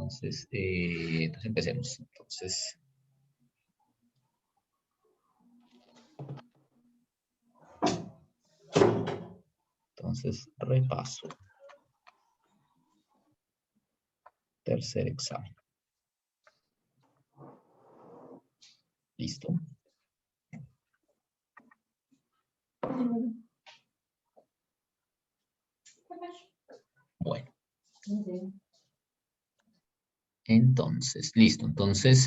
Entonces empecemos. Entonces repaso. Tercer examen. ¿Listo? Bueno. Entonces, listo. Entonces,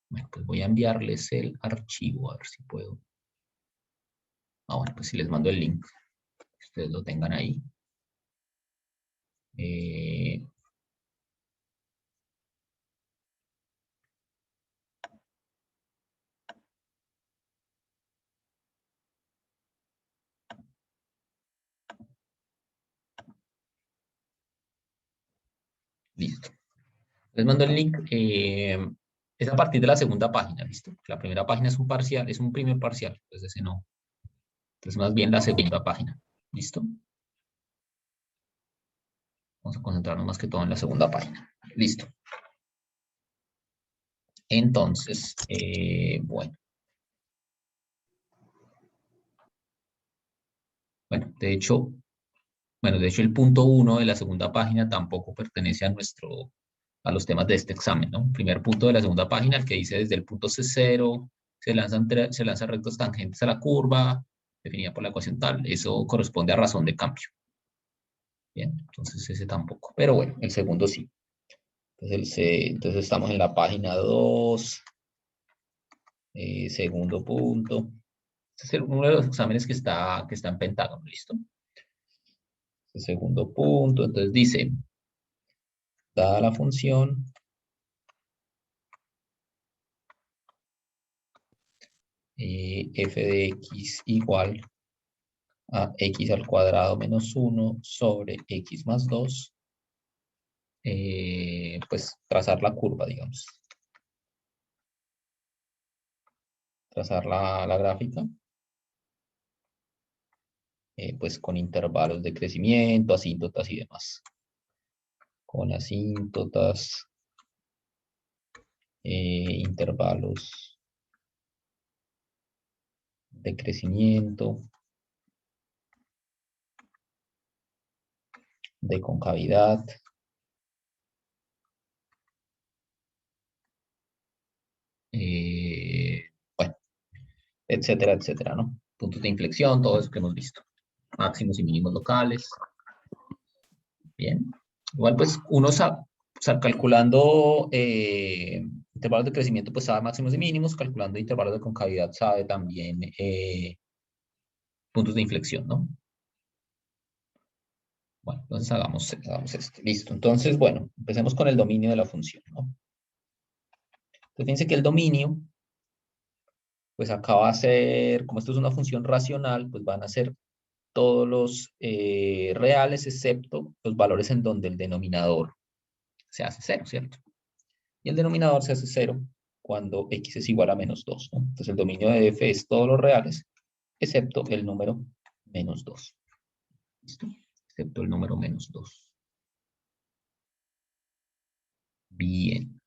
bueno, pues voy a enviarles el archivo, a ver si puedo. Bueno, pues si les mando el link, que ustedes lo tengan ahí. Listo. Les mando el link. Es a partir de la segunda página, ¿listo? La primera página es un parcial, es un primer parcial, entonces ese no. Entonces más bien la segunda página, ¿listo? Vamos a concentrarnos más que todo en la segunda página. Listo. Entonces, bueno. Bueno, de hecho el punto 1 de la segunda página tampoco pertenece a los temas de este examen, ¿no? El primer punto de la segunda página, el que dice desde el punto C0, se lanzan rectos tangentes a la curva, definida por la ecuación tal. Eso corresponde a razón de cambio. Bien, entonces ese tampoco. Pero bueno, el segundo sí. Entonces estamos en la página 2, segundo punto. Este es uno de los exámenes que está en Pentágono, ¿listo? El segundo punto, entonces dice, dada la función f de x igual a x al cuadrado menos 1 sobre x más 2, pues trazar la curva, digamos. Trazar la gráfica, pues con intervalos de crecimiento, asíntotas y demás. Con asíntotas, intervalos de crecimiento, de concavidad, bueno, etcétera, etcétera, ¿no? Puntos de inflexión, todo eso que hemos visto. Máximos y mínimos locales. Bien. Igual, pues, uno calculando intervalos de crecimiento, pues sabe máximos y mínimos. Calculando intervalos de concavidad, sabe también puntos de inflexión, ¿no? Bueno, entonces hagamos esto. Listo. Entonces, bueno, empecemos con el dominio de la función, ¿no? Entonces, fíjense que el dominio, pues acá va a ser, como esto es una función racional, pues van a ser todos los reales, excepto los valores en donde el denominador se hace 0, ¿cierto? Y el denominador se hace 0 cuando x es igual a menos 2, ¿no? Entonces el dominio de f es todos los reales, excepto el número menos 2. ¿Listo? Excepto el número menos 2. Bien.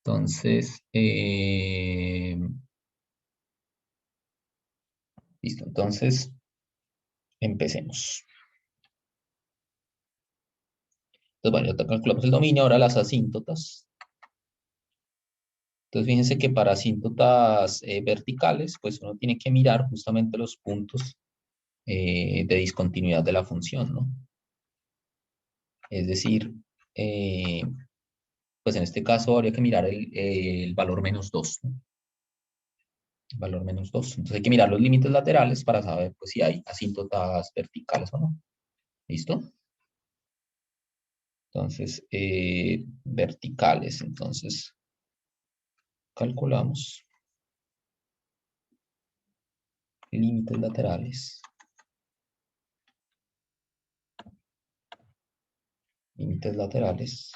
Entonces, listo. Entonces, empecemos. Entonces, bueno, ya calculamos el dominio, ahora las asíntotas. Entonces, fíjense que para asíntotas verticales, pues uno tiene que mirar justamente los puntos de discontinuidad de la función, ¿no? Es decir, pues en este caso habría que mirar el valor menos 2, ¿no? El valor menos 2. Entonces hay que mirar los límites laterales para saber pues, si hay asíntotas verticales o no. ¿Listo? Entonces, verticales. Entonces, calculamos límites laterales. Límites laterales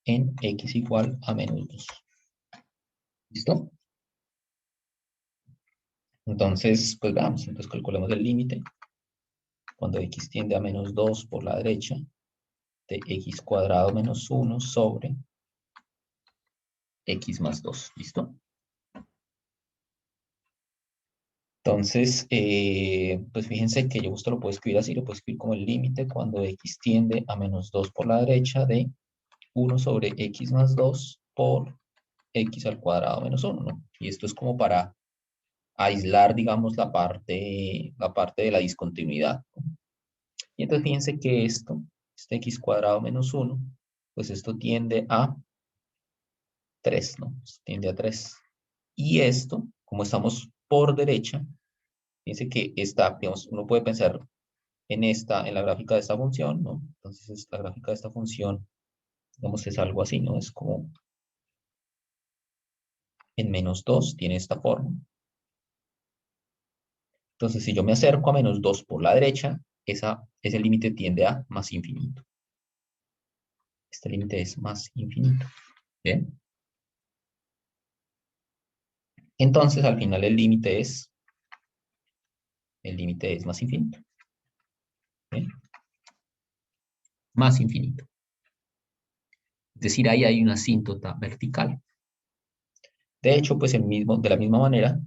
en x igual a menos 2. ¿Listo? Entonces, pues veamos. Entonces calculemos el límite. cuando x tiende a menos 2 por la derecha, de x cuadrado menos 1 sobre x más 2. ¿Listo? Entonces, pues fíjense que yo esto lo puedo escribir así, lo puedo escribir como el límite cuando x tiende a menos 2 por la derecha de 1 sobre x más 2 por x al cuadrado menos 1, ¿no? Y esto es como para aislar, digamos, la parte de la discontinuidad, ¿no? Y entonces fíjense que este x cuadrado menos 1, pues esto tiende a 3, ¿no? Esto tiende a 3. Y esto, como estamos por derecha, fíjense que esta, digamos, uno puede pensar en la gráfica de esta función, ¿no? Entonces, la gráfica de esta función, digamos, es algo así, ¿no? Es como en menos 2 tiene esta forma. Entonces, si yo me acerco a menos 2 por la derecha, ese límite tiende a más infinito. Este límite es más infinito. ¿Bien? Entonces, al final el límite es más infinito. ¿Bien? Más infinito. Es decir, ahí hay una asíntota vertical. De hecho, pues de la misma manera,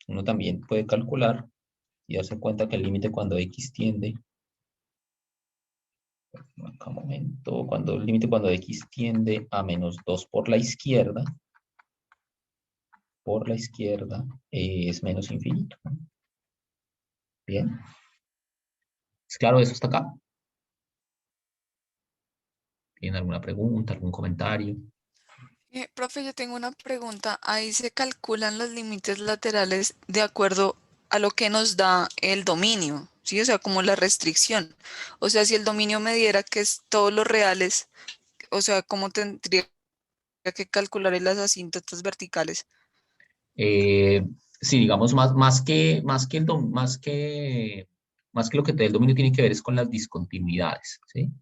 uno también puede calcular y darse cuenta que el límite cuando x tiende, acá un momento, el límite cuando x tiende a menos 2 por la izquierda, es menos infinito, ¿no? Bien. ¿Es claro eso hasta acá? ¿Tienen alguna pregunta, algún comentario? Profe, yo tengo una pregunta. Ahí se calculan los límites laterales de acuerdo a lo que nos da el dominio, ¿sí? O sea, como la restricción. O sea, si el dominio me diera que es todos los reales, o sea, ¿cómo tendría que calcular las asíntotas verticales? Eh, sí, digamos, más que lo que te da el dominio tiene que ver es con las discontinuidades, ¿sí?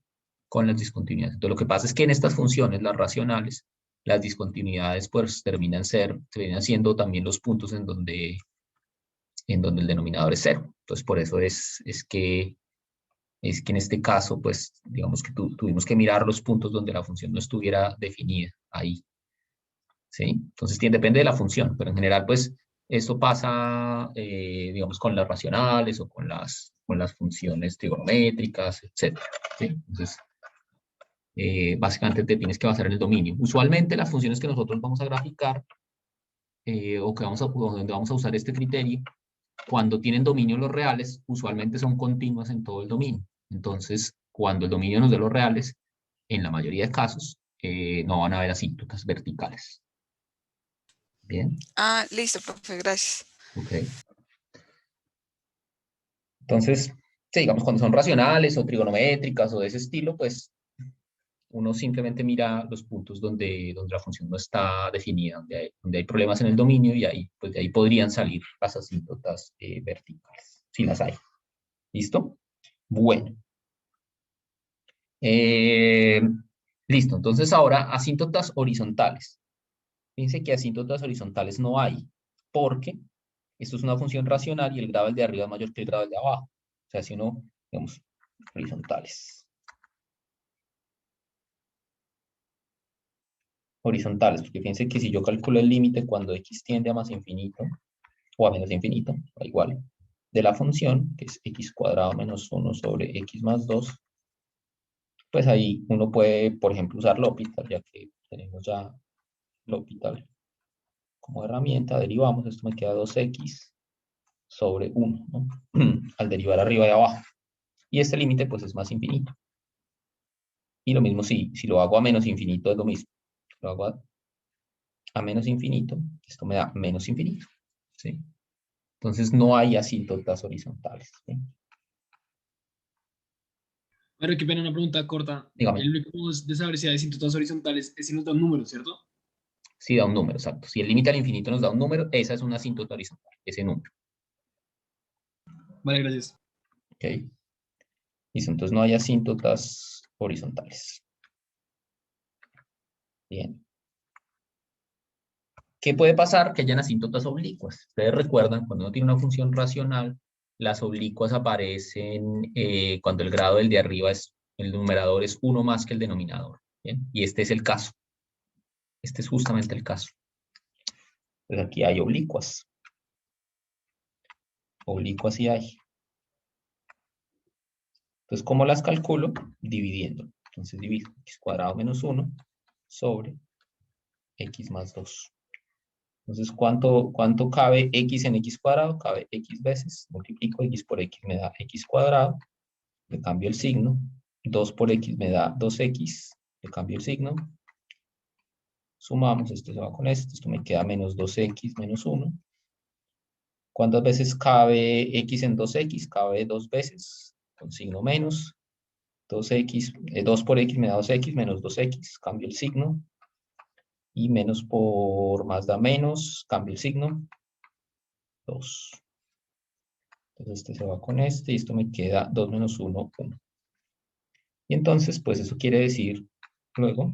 Con las discontinuidades. Entonces, lo que pasa es que en estas funciones, las racionales, las discontinuidades pues terminan siendo también los puntos en donde el denominador es cero. Entonces, por eso es que en este caso, pues, digamos que tuvimos que mirar los puntos donde la función no estuviera definida ahí, ¿sí? Entonces, depende de la función, pero en general, pues, esto pasa, digamos, con las racionales o con las funciones trigonométricas, etcétera, ¿sí? Entonces, básicamente te tienes que basar en el dominio. Usualmente las funciones que nosotros vamos a graficar o donde vamos a usar este criterio, cuando tienen dominio los reales, usualmente son continuas en todo el dominio. Entonces, cuando el dominio nos dé los reales, en la mayoría de casos, no van a haber asíntotas verticales. Bien, Ah, listo, profe, gracias. ok. Entonces, sí, digamos, cuando son racionales o trigonométricas o de ese estilo, pues uno simplemente mira los puntos donde la función no está definida, donde hay problemas en el dominio y ahí, pues de ahí podrían salir las asíntotas verticales, si las hay. ¿Listo? Bueno. Eh, listo, entonces ahora asíntotas horizontales. Fíjense que asíntotas horizontales no hay, porque esto es una función racional y el grado del de arriba es mayor que el grado del de abajo. O sea, si uno, digamos, horizontales. Horizontales, porque fíjense que si yo calculo el límite cuando x tiende a más infinito, o a menos infinito, da igual, de la función, que es x cuadrado menos 1 sobre x más 2, pues ahí uno puede, por ejemplo, usar L'Hopital, ya que tenemos ya L'Hopital como herramienta, derivamos, esto me queda 2x sobre 1, ¿no? Al derivar arriba y abajo. Y este límite, pues, es más infinito. Y lo mismo si lo hago a menos infinito, es lo mismo. Lo hago a menos infinito, esto me da menos infinito, ¿sí? Entonces no hay asíntotas horizontales, ¿sí? Pero qué pena una pregunta corta. Dígame, El único modo de saber si hay asíntotas horizontales es si nos da un número, ¿cierto? si da un número, exacto. Si el límite al infinito nos da un número, esa es una asíntota horizontal, ese número, Vale, gracias. ¿ok? Listo, entonces no hay asíntotas horizontales. Bien. ¿Qué puede pasar? Que hayan asíntotas oblicuas. Ustedes recuerdan, cuando uno tiene una función racional, las oblicuas aparecen cuando el grado del de arriba es, el numerador es 1 más que el denominador. ¿Bien? Y este es el caso. Este es justamente el caso. Pues aquí hay oblicuas. Oblicuas sí hay. Entonces, ¿cómo las calculo? Dividiendo. Entonces divido x cuadrado menos 1 sobre x más 2. Entonces, ¿cuánto cabe x en x cuadrado? Cabe x veces. Multiplico x por x, me da x cuadrado. Le cambio el signo. 2 por x me da 2x. Le cambio el signo. Sumamos, esto se va con esto me queda menos 2x menos 1. ¿Cuántas veces cabe x en 2x? Cabe 2 veces, con signo menos. 2x, 2 por x me da 2x, menos 2x, cambio el signo. Y menos por más da menos, cambio el signo. 2. Entonces este se va con este y esto me queda 2 menos 1, 1. Y entonces, pues eso quiere decir, luego,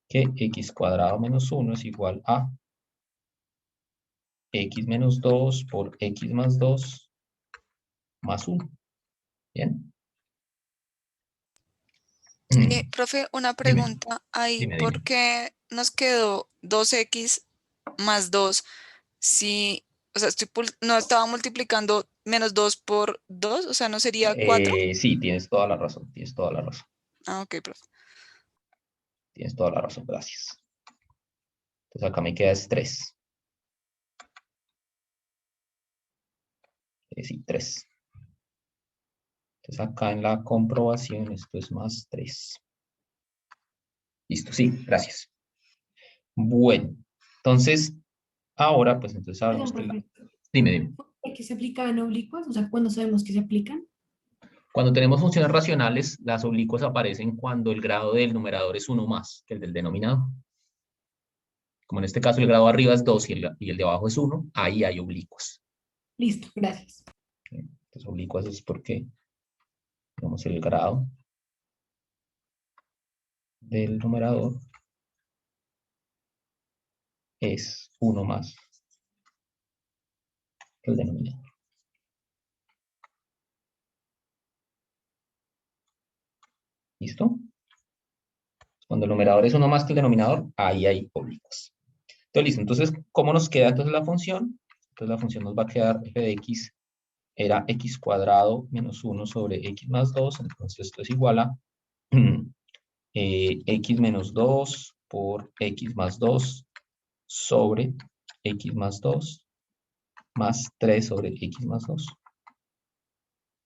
que x cuadrado menos 1 es igual a x menos 2 por x más 2 más 1. ¿Bien? Profe, una Dime, pregunta ahí, dime. ¿por qué nos quedó 2x más 2 si, o sea, no estaba multiplicando menos 2 por 2, o sea, no sería 4? Sí, tienes toda la razón, tienes toda la razón. Ah, ok, profe. Tienes toda la razón, gracias. Entonces acá me queda es 3. Sí, 3. Entonces acá en la comprobación esto es más 3. Listo, sí, gracias. Bueno, entonces ahora pues entonces sabemos Perdón, que profe. Dime. ¿Por qué se aplican oblicuas? O sea, ¿cuándo sabemos que se aplican? Cuando tenemos funciones racionales, las oblicuas aparecen cuando el grado del numerador es 1 más que el del denominador. Como en este caso el grado de arriba es 2 y el de abajo es 1, ahí hay oblicuas. Listo, gracias. Entonces oblicuas es porque, digamos, el grado del numerador es 1 más que el denominador. ¿Listo? Cuando el numerador es 1 más que el denominador, ahí hay oblicuas. Entonces, listo. Entonces, ¿cómo nos queda entonces la función? Entonces la función nos va a quedar f de x era x cuadrado menos 1 sobre x más 2. Entonces esto es igual a x menos 2 por x más 2 sobre x más 2 más 3 sobre x más 2.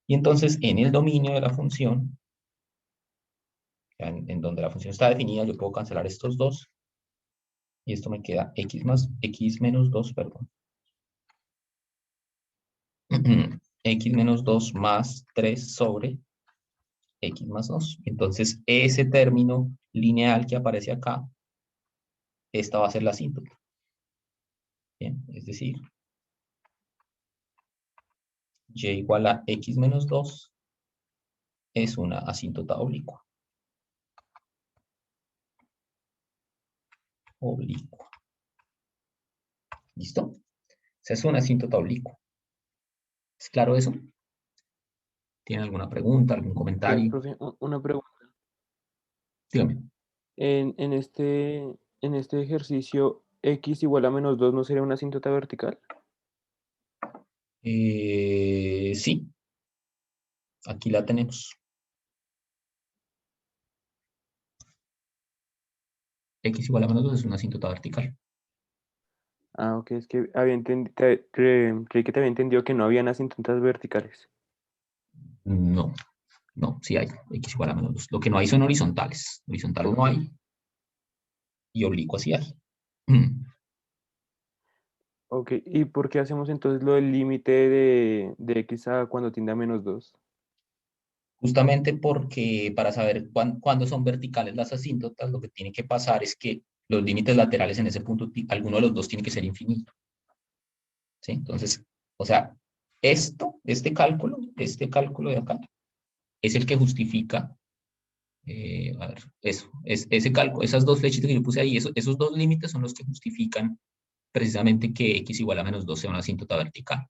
Y entonces en el dominio de la función, en donde la función está definida, yo puedo cancelar estos dos. Y esto me queda x menos 2, perdón. X menos 2 más 3 sobre x más 2. Entonces ese término lineal que aparece acá, esta va a ser la asíntota. Bien, es decir, y igual a x menos 2 es una asíntota oblicua. Oblicua. ¿Listo? Esa es una asíntota oblicua. ¿Es claro eso? ¿Tienen alguna pregunta, algún comentario? Profe, una pregunta. Dígame. En este ejercicio, x igual a menos 2 ¿no sería una asíntota vertical? Sí, aquí la tenemos. X igual a menos 2 es una asíntota vertical. Ah, ok, es que creí que te había entendido que no habían asíntotas verticales. No, no, sí hay. X igual a menos 2. Lo que no hay son horizontales. Horizontales no hay. Y oblicuas sí hay. Ok, ¿y por qué hacemos entonces lo del límite de x a cuando tiende a menos 2? Justamente porque para saber cuándo son verticales las asíntotas, lo que tiene que pasar es que los límites laterales en ese punto, alguno de los dos tiene que ser infinito. ¿Sí? Entonces, o sea, este cálculo de acá, es el que justifica, a ver, eso, ese cálculo, esas dos flechitas que yo puse ahí, esos dos límites son los que justifican precisamente que x igual a menos 2 sea una asíntota vertical.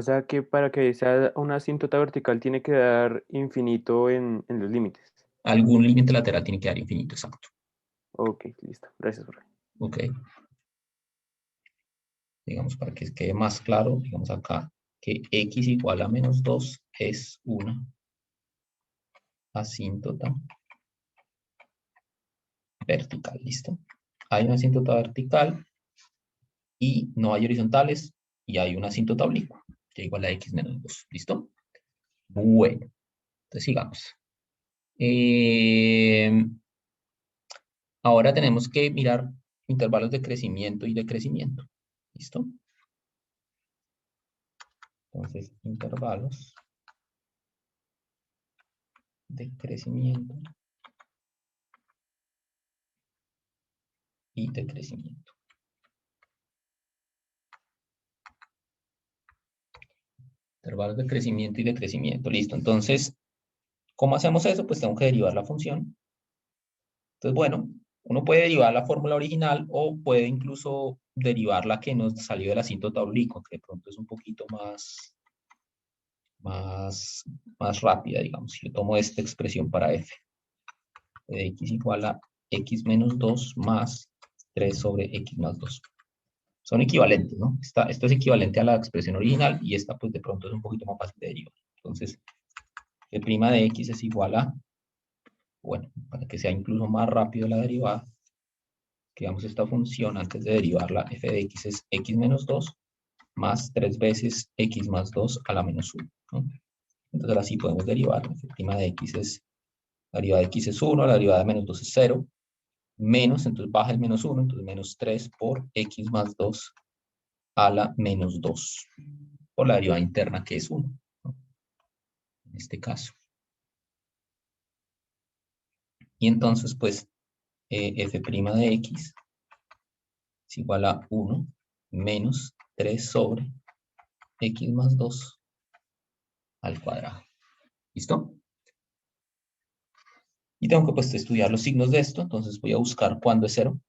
O sea que para que sea una asíntota vertical tiene que dar infinito en los límites. Algún límite lateral tiene que dar infinito, exacto. Ok, listo. Gracias, Jorge. Ok. Digamos, para que quede más claro, digamos acá, que x igual a menos 2 es una asíntota vertical, ¿listo? Hay una asíntota vertical y no hay horizontales y hay una asíntota oblicua, que igual a x menos 2, ¿listo? Bueno, entonces sigamos. Ahora tenemos que mirar intervalos de crecimiento y decrecimiento, ¿listo? Entonces, intervalos de crecimiento y decrecimiento. Intervalos de crecimiento y decrecimiento. Listo. Entonces, ¿cómo hacemos eso? Pues tengo que derivar la función. Entonces, bueno, uno puede derivar la fórmula original o puede incluso derivar la que nos salió de la asíntota oblicua, que de pronto es un poquito más rápida, digamos. Si yo tomo esta expresión para f, de x igual a x menos 2 más 3 sobre x más 2. Son equivalentes, ¿no? Esto es equivalente a la expresión original y esta pues de pronto es un poquito más fácil de derivar. Entonces, f' de x es igual a, bueno, para que sea incluso más rápido la derivada, que damos esta función antes de derivarla, f de x es x menos 2 más 3 veces x más 2 a la menos 1, ¿no? Entonces ahora sí podemos derivar, f' de x es, la derivada de x es 1, la derivada de menos 2 es 0, menos, entonces baja el menos 1, entonces menos 3 por x más 2 a la menos 2, por la derivada interna que es 1, ¿no? En este caso. Y entonces, pues, f' de x es igual a 1 menos 3 sobre x más 2 al cuadrado. ¿Listo? Y tengo que pues estudiar los signos de esto, entonces voy a buscar cuándo es 0,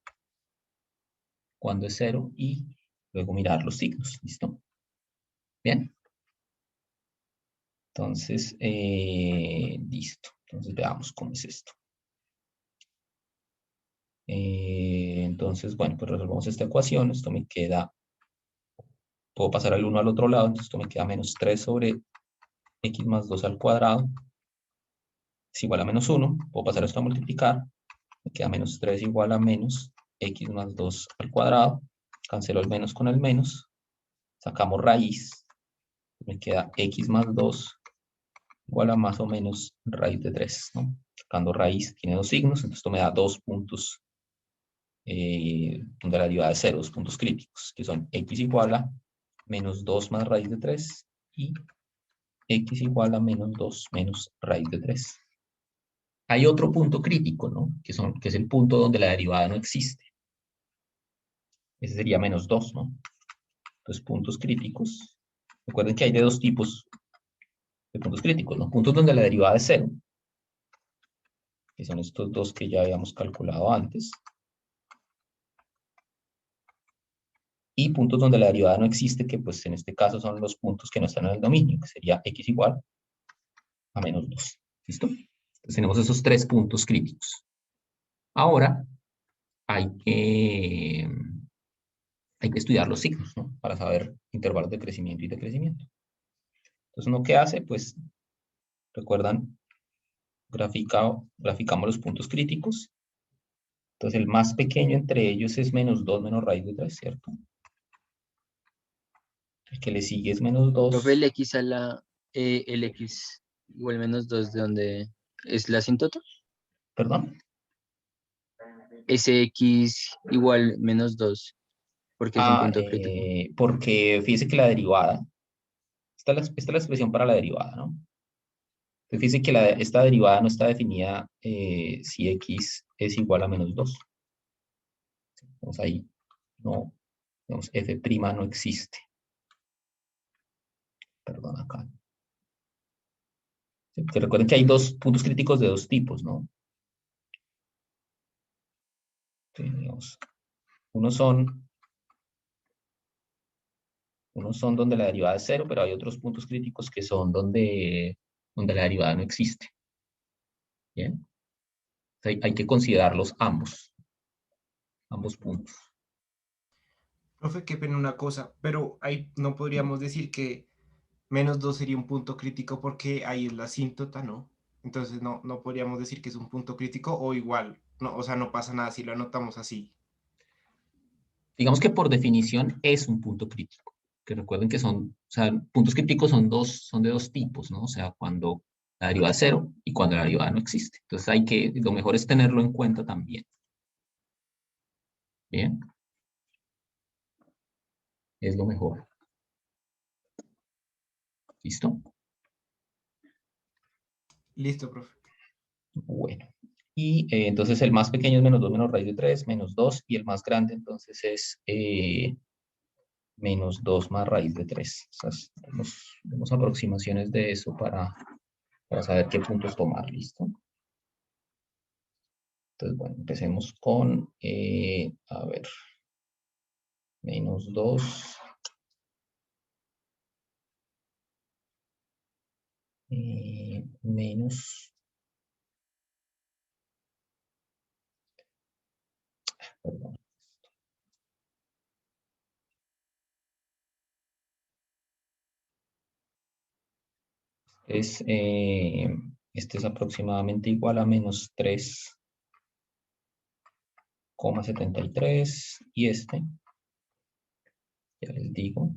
y luego mirar los signos. ¿Listo? Bien. Entonces, listo. Entonces veamos cómo es esto. Entonces, bueno, pues resolvamos esta ecuación. Esto me queda, puedo pasar el 1 al otro lado, entonces esto me queda menos 3 sobre x más 2 al cuadrado es igual a menos 1. Puedo pasar esto a multiplicar. Me queda menos 3 igual a menos x más 2 al cuadrado. Cancelo el menos con el menos. Sacamos raíz. Me queda x más 2 igual a más o menos raíz de 3, ¿no? Sacando raíz tiene dos signos, entonces esto me da 2 puntos donde la derivada es 0, 2 puntos críticos, que son x igual a menos 2 más raíz de 3 y x igual a menos 2 menos raíz de 3. Hay otro punto crítico, ¿no? Que es el punto donde la derivada no existe. Ese sería menos 2, ¿no? Entonces, puntos críticos. Recuerden que hay de dos tipos de puntos críticos, ¿no? Puntos donde la derivada es 0, que son estos dos que ya habíamos calculado antes. Y puntos donde la derivada no existe, que pues en este caso son los puntos que no están en el dominio, que sería x igual a menos 2. ¿Listo? Entonces tenemos esos tres puntos críticos. Ahora hay que estudiar los signos, ¿no? Para saber intervalos de crecimiento y decrecimiento. Entonces, ¿uno qué hace? Pues, recuerdan, graficamos los puntos críticos. Entonces, el más pequeño entre ellos es menos 2 menos raíz de 3, ¿cierto? El que le sigue es menos 2. Profe, el x a la el x igual menos 2 ¿de dónde es la asíntota? ¿Perdón? Ese x igual menos 2 porque es un punto crítico. Porque fíjese que la derivada, esta es la expresión para la derivada, ¿no? Entonces fíjese que esta derivada no está definida si x es igual a menos 2. Entonces ahí no, digamos, f' no existe. Perdón, acá. Sí, porque recuerden que hay dos puntos críticos de dos tipos, ¿no? Sí, digamos, unos son Unos son donde la derivada es 0, pero hay otros puntos críticos que son donde la derivada no existe. ¿Bien? Hay que considerarlos ambos puntos. Profe, qué pena una cosa, pero ahí no podríamos decir que -2 sería un punto crítico porque ahí es la asíntota, ¿no? Entonces no podríamos decir que es un punto crítico o igual, no, o sea, no pasa nada si lo anotamos así. Digamos que por definición es un punto crítico. Que recuerden que son, o sea, puntos críticos son de dos tipos, ¿no? O sea, cuando la derivada es 0 y cuando la derivada no existe. Entonces lo mejor es tenerlo en cuenta también. Bien. Es lo mejor. ¿Listo? Listo, profe. Bueno. Y entonces el más pequeño es -2 menos raíz de 3, -2, y el más grande entonces es -2 más raíz de 3. O sea, tenemos aproximaciones de eso para saber qué puntos tomar, ¿listo? Entonces, bueno, empecemos con, a ver, -2. Menos, perdón. Este es aproximadamente igual a -3,73 y este, ya les digo,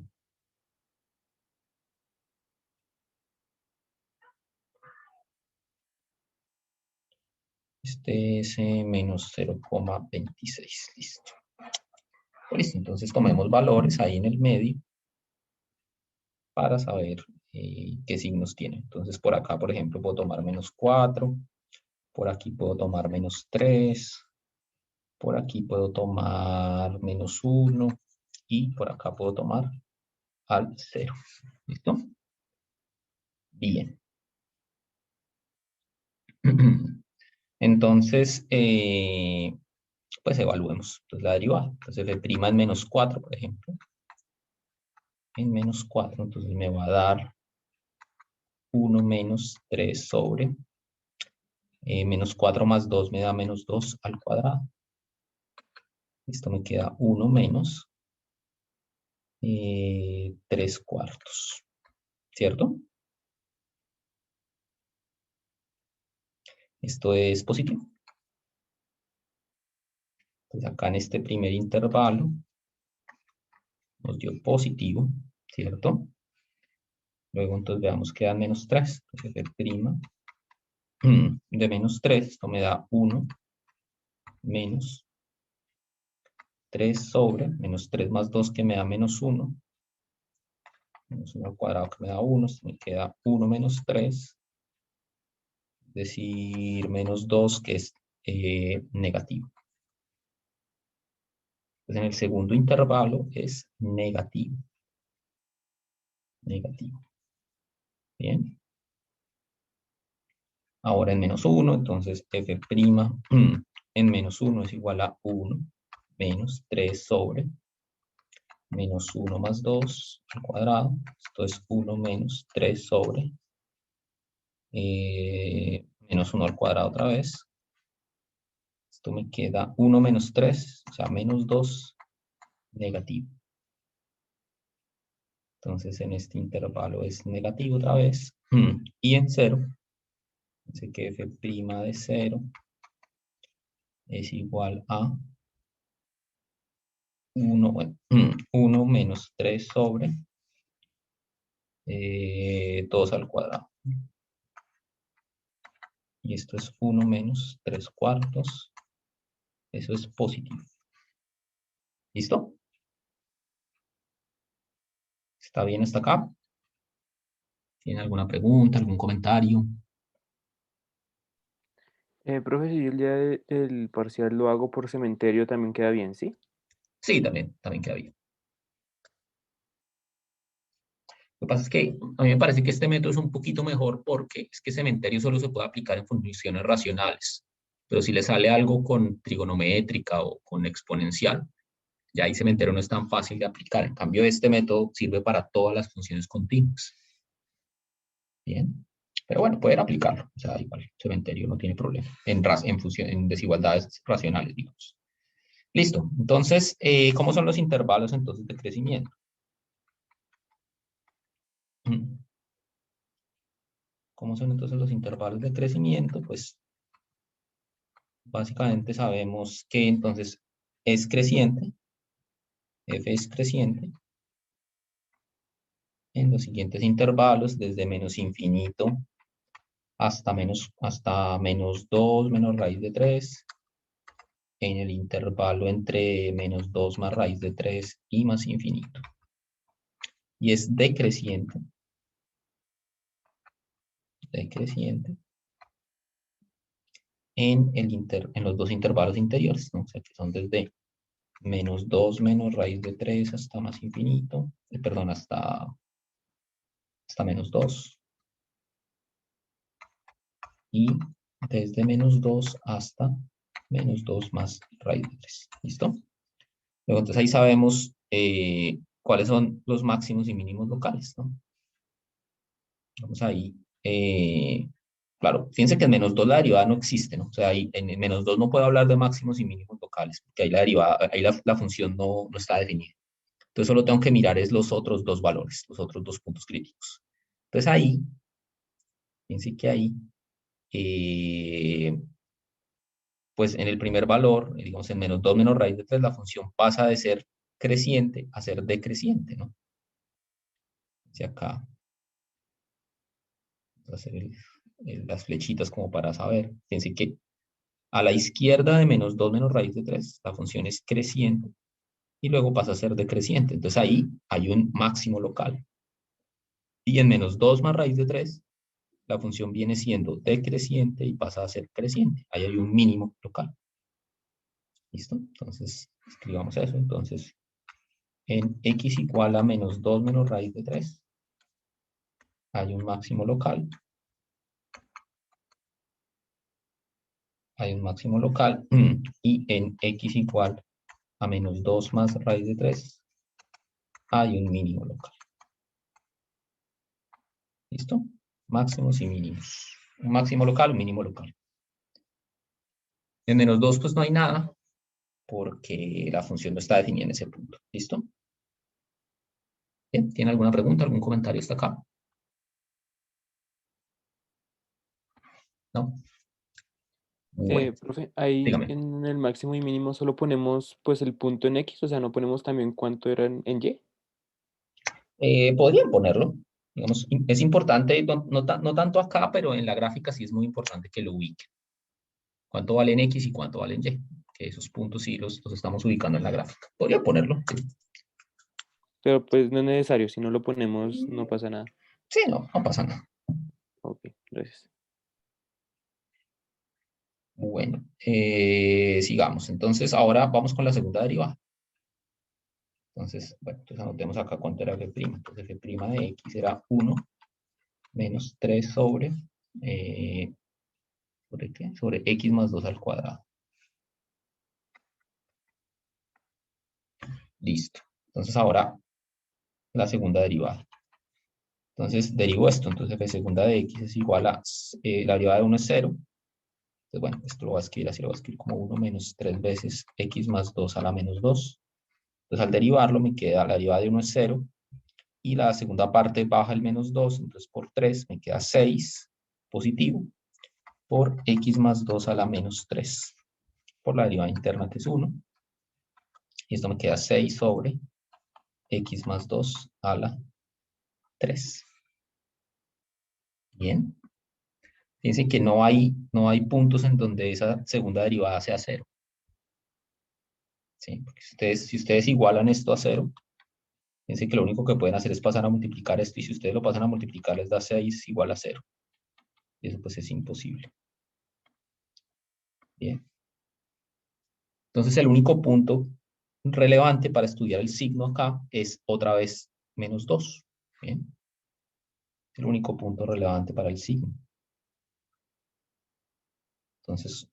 este es -0,26, listo. Listo, entonces tomemos valores ahí en el medio para saber qué signos tiene. Entonces por acá, por ejemplo, puedo tomar -4, por aquí puedo tomar -3, por aquí puedo tomar -1 y por acá puedo tomar al 0. ¿Listo? Bien. Entonces, pues evaluemos. Entonces la derivada. Entonces f' en -4, por ejemplo. En -4, entonces me va a dar 1 menos 3 sobre -4 más 2 me da -2 al cuadrado. Esto me queda 1 menos 3 cuartos. ¿Cierto? Esto es positivo. Entonces acá en este primer intervalo nos dio positivo, ¿cierto? Luego entonces veamos que da -3. Entonces f' de -3, esto me da 1 menos 3 sobre -3 más 2 que me da -1. -1 al cuadrado que me da 1, esto me queda 1 menos 3. Es decir, -2 que es negativo. Entonces en el segundo intervalo es negativo. Negativo. Bien. Ahora en -1, entonces f' en -1 es igual a 1 menos 3 sobre -1 más 2 al cuadrado. Esto es 1 menos 3 sobre -1 al cuadrado otra vez. Esto me queda 1 menos 3, o sea, -2 negativo. Entonces en este intervalo es negativo otra vez. Y en 0, así que f' de 0 es igual a 1, bueno, 1 menos 3 sobre 2 al cuadrado. Y esto es 1 menos 3 cuartos. Eso es positivo. ¿Listo? ¿Está bien hasta acá? ¿Tiene alguna pregunta, algún comentario? Profe, si yo el día del parcial lo hago por cementerio, también queda bien, ¿sí? Sí, también queda bien. Lo que pasa es que a mí me parece que este método es un poquito mejor porque es que cementerio solo se puede aplicar en funciones racionales. Pero si le sale algo con trigonométrica o con exponencial, Ya ese cementerio no es tan fácil de aplicar. En cambio, este método sirve para todas las funciones continuas. Bien. Pero bueno, pueden aplicarlo. O sea, igual, cementerio no tiene problema. En desigualdades racionales, digamos. Listo. Entonces, ¿cómo son los intervalos entonces de crecimiento? ¿Cómo son entonces los intervalos de crecimiento? Pues básicamente sabemos que entonces es creciente, f es creciente, en los siguientes intervalos, desde menos infinito hasta menos 2 menos raíz de 3, en el intervalo entre menos 2 más raíz de 3 y más infinito. Y es decreciente, en los dos intervalos interiores, ¿no? O sea, que son desde menos 2 menos raíz de 3 hasta más infinito, perdón, hasta menos 2. Y desde menos 2 hasta menos 2 más raíz de 3. ¿Listo? Luego, entonces ahí sabemos cuáles son los máximos y mínimos locales, ¿no? Vamos ahí. Claro, fíjense que en menos 2 la derivada no existe, ¿no? O sea, ahí en menos 2 no puedo hablar de máximos y mínimos locales, porque ahí la derivada, ahí la función no está definida. Entonces solo tengo que mirar es los otros dos valores, los otros dos puntos críticos. Entonces ahí, fíjense que ahí, pues en el primer valor, digamos en menos 2 menos raíz de 3, la función pasa de ser creciente a ser decreciente, ¿no? Hacia acá. Vamos a hacer las flechitas como para saber. Fíjense que a la izquierda de menos 2 menos raíz de 3, la función es creciente y luego pasa a ser decreciente. Entonces ahí hay un máximo local. Y en menos 2 más raíz de 3, la función viene siendo decreciente y pasa a ser creciente. Ahí hay un mínimo local. ¿Listo? Entonces, escribamos eso. Entonces, en x igual a menos 2 menos raíz de 3, hay un máximo local. Hay un máximo local. Y en x igual a menos 2 más raíz de 3, hay un mínimo local. ¿Listo? Máximos y mínimos. Un máximo local, un mínimo local. En menos 2 pues no hay nada, porque la función no está definida en ese punto. ¿Listo? Bien, ¿tiene alguna pregunta, algún comentario hasta acá? ¿No? Bueno, Profe, ahí dígame. en el máximo y mínimo solo ponemos pues el punto en X, o sea, no ponemos también cuánto era en Y. Podrían ponerlo. Digamos, es importante, no tanto acá, pero en la gráfica sí es muy importante que lo ubiquen. ¿Cuánto valen X y cuánto valen Y? Que esos puntos sí los estamos ubicando en la gráfica. Podría ponerlo. Sí, Pero pues no es necesario, si no lo ponemos no pasa nada. sí, no pasa nada. Ok, gracias. Bueno, sigamos. Entonces, ahora vamos con la segunda derivada. Entonces, bueno, entonces anotemos acá cuánto era f'. Entonces, f' de x era 1 menos 3 ¿sobre qué? Sobre x más 2 al cuadrado. Listo. Entonces, ahora la segunda derivada. Entonces, derivo esto. Entonces, f segunda de x es igual a, la derivada de 1 es 0. Entonces, bueno, esto lo voy a escribir así, lo voy a escribir como 1 menos 3 veces x más 2 a la menos 2. Entonces, al derivarlo me queda la derivada de 1 es 0. Y la segunda parte baja el menos 2, entonces por 3 me queda 6 positivo por x más 2 a la menos 3 por la derivada interna que es 1. Y esto me queda 6 sobre x más 2 a la 3. Bien. Fíjense que no hay puntos en donde esa segunda derivada sea 0. ¿Sí? Porque si ustedes igualan esto a 0, fíjense que lo único que pueden hacer es pasar a multiplicar esto. Y si ustedes lo pasan a multiplicar, les da 6 igual a 0. Y eso pues es imposible. Bien. Entonces el único punto relevante para estudiar el signo acá es otra vez menos 2. Bien. El único punto relevante para el signo. Entonces,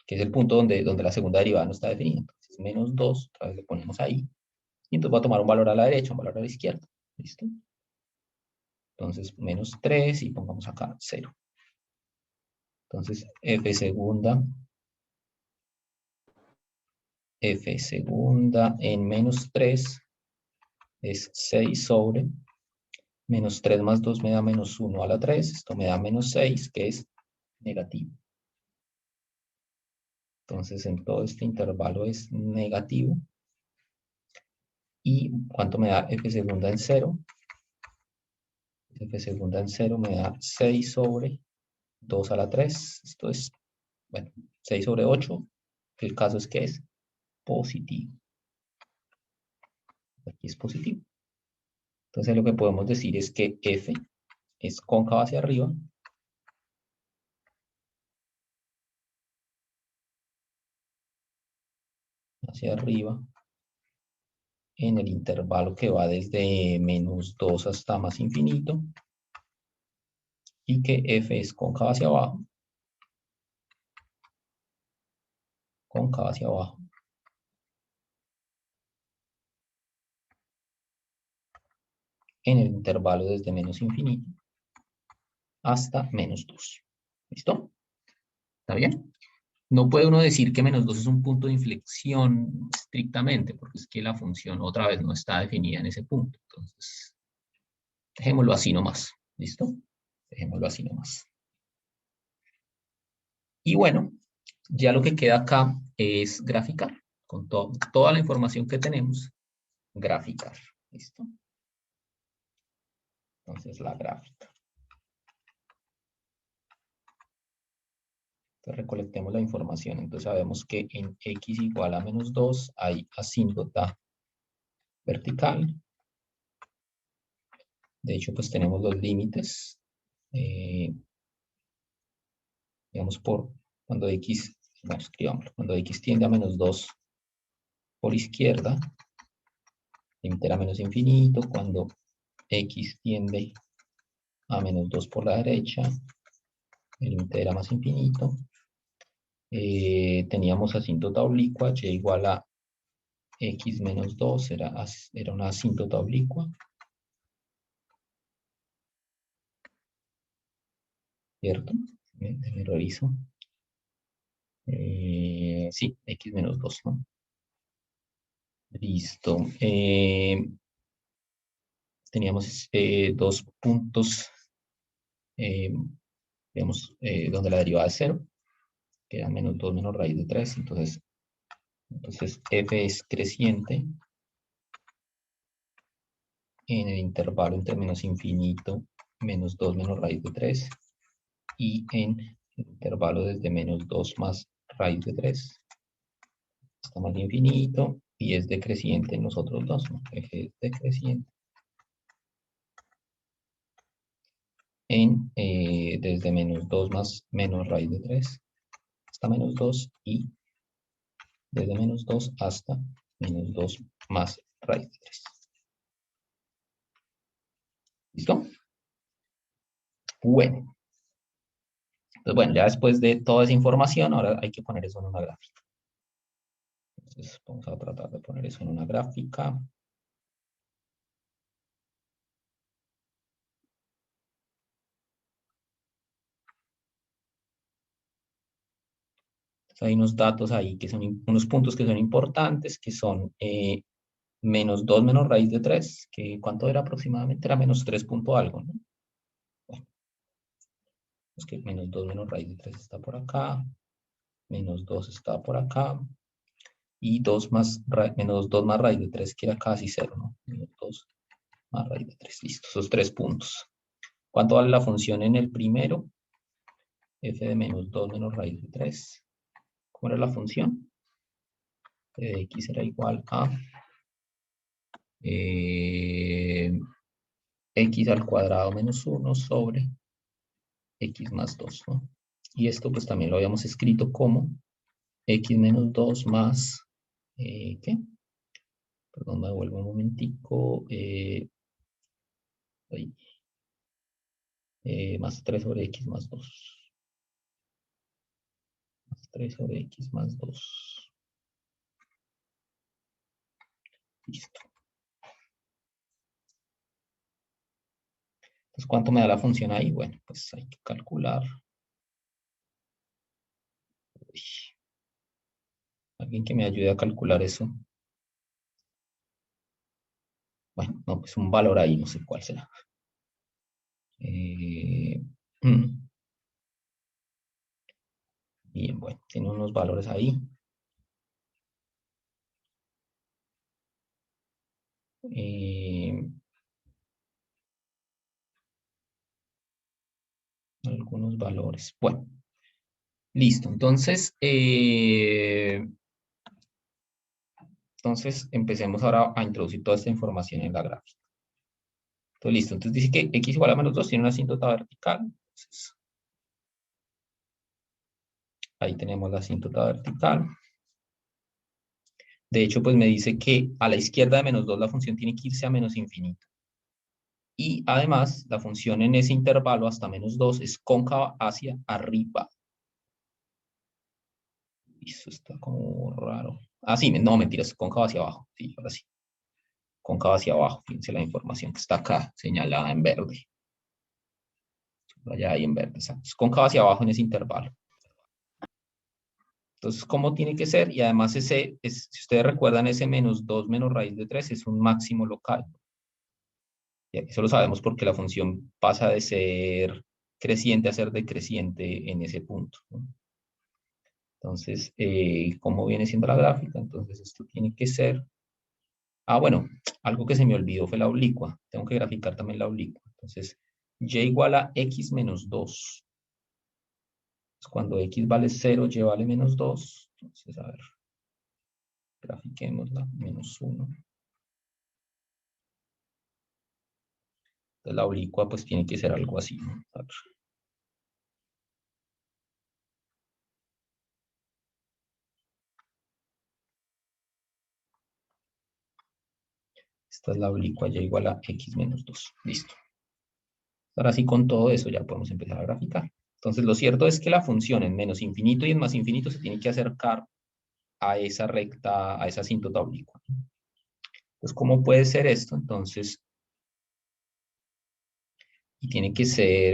que es el punto donde la segunda derivada no está definida. Entonces, menos 2, otra vez le ponemos ahí. Y entonces va a tomar un valor a la derecha, un valor a la izquierda. ¿Listo? Entonces, menos 3 y pongamos acá 0. Entonces, f segunda en menos 3 es 6 sobre menos 3 más 2 me da menos 1 a la 3. Esto me da menos 6, que es negativo. Entonces, en todo este intervalo es negativo. ¿Y cuánto me da f segunda en 0? F segunda en 0 me da 6 sobre 2 a la 3. Esto es, bueno, 6 sobre 8. El caso es que es positivo. Aquí es positivo. Entonces, lo que podemos decir es que f es cóncava hacia arriba. Hacia arriba. En el intervalo que va desde menos 2 hasta más infinito. Y que f es cóncava hacia abajo. Cóncava hacia abajo. En el intervalo desde menos infinito hasta menos 2. ¿Listo? ¿Está bien? No puede uno decir que menos 2 es un punto de inflexión estrictamente, porque es que la función otra vez no está definida en ese punto. Entonces, dejémoslo así nomás. ¿Listo? Dejémoslo así nomás. Y bueno, ya lo que queda acá es graficar. Con toda la información que tenemos, graficar. ¿Listo? Entonces, la gráfica. Entonces, recolectemos la información. Entonces, sabemos que en x igual a menos 2 hay asíntota vertical. De hecho, pues tenemos los límites. Digamos, por cuando x, bueno, escribámoslo, cuando x tiende a menos 2 por izquierda, límite a menos infinito, cuando x tiende a menos 2 por la derecha, el límite era más infinito. Teníamos asíntota oblicua, y igual a x menos 2, era una asíntota oblicua. ¿Cierto? Me reviso. Sí, x menos 2, ¿no? Listo. Teníamos dos puntos, digamos, donde la derivada es 0, que era menos 2 menos raíz de 3. Entonces f es creciente en el intervalo entre menos infinito, menos 2 menos raíz de 3, y en el intervalo desde menos 2 más raíz de 3 hasta más infinito, y es decreciente en los otros dos, ¿no? F es decreciente en desde menos 2 más menos raíz de 3 hasta menos 2, y desde menos 2 hasta menos 2 más raíz de 3. ¿Listo? Bueno. Entonces, bueno, ya después de toda esa información, ahora hay que poner eso en una gráfica. Entonces, vamos a tratar de poner eso en una gráfica. Hay unos datos ahí que son unos puntos que son importantes, que son menos 2 menos raíz de 3, que ¿cuánto era aproximadamente? Era menos 3 punto algo, ¿no? Bueno, es que menos 2 menos raíz de 3 está por acá, menos 2 está por acá, y menos 2 más raíz de 3, que era casi 0, ¿no? Menos 2 más raíz de 3, listo, esos 3 puntos. ¿Cuánto vale la función en el primero? F de menos 2 menos raíz de 3. ¿Cómo era la función? F de x era igual a x al cuadrado menos 1 sobre x más 2, ¿no? Y esto pues también lo habíamos escrito como x menos 2 más, ¿qué? Perdón, me devuelvo un momentico. Más 3 sobre x más 2. Más 3 sobre x más 2. Listo. Entonces, ¿cuánto me da la función ahí? Bueno, pues hay que calcular. Uy. Alguien que me ayude a calcular eso. Bueno, no, pues un valor ahí, no sé cuál será. Bien, bueno, tiene unos valores ahí. Algunos valores. Bueno, listo. Entonces, empecemos ahora a introducir toda esta información en la gráfica. Entonces, listo. Entonces dice que x igual a menos 2 tiene una asíntota vertical. Entonces, ahí tenemos la asíntota vertical. De hecho, pues me dice que a la izquierda de menos 2 la función tiene que irse a menos infinito. Y además, la función en ese intervalo hasta menos 2 es cóncava hacia arriba. Eso está como raro. Ah, sí, no, mentiras, cóncava hacia abajo. Sí, ahora sí. Cóncava hacia abajo. Fíjense la información que está acá, señalada en verde. Allá ahí en verde, exacto. Es cóncava hacia abajo en ese intervalo. Entonces, ¿cómo tiene que ser? Y además si ustedes recuerdan, ese menos 2 menos raíz de 3 es un máximo local. Y eso lo sabemos porque la función pasa de ser creciente a ser decreciente en ese punto, ¿no? Entonces, ¿cómo viene siendo la gráfica? Entonces, esto tiene que ser... Ah, bueno, algo que se me olvidó fue la oblicua. Tengo que graficar también la oblicua. Entonces, y igual a x menos 2. Cuando x vale 0, y vale menos 2. Entonces, a ver, grafiquémosla, menos 1. Entonces, la oblicua pues tiene que ser algo así, ¿no? A ver. Esta es la oblicua, y igual a x menos 2. Listo. Ahora sí, con todo eso ya podemos empezar a graficar. Entonces, lo cierto es que la función en menos infinito y en más infinito se tiene que acercar a esa recta, a esa asíntota oblicua. Entonces, ¿cómo puede ser esto? Entonces, y tiene que ser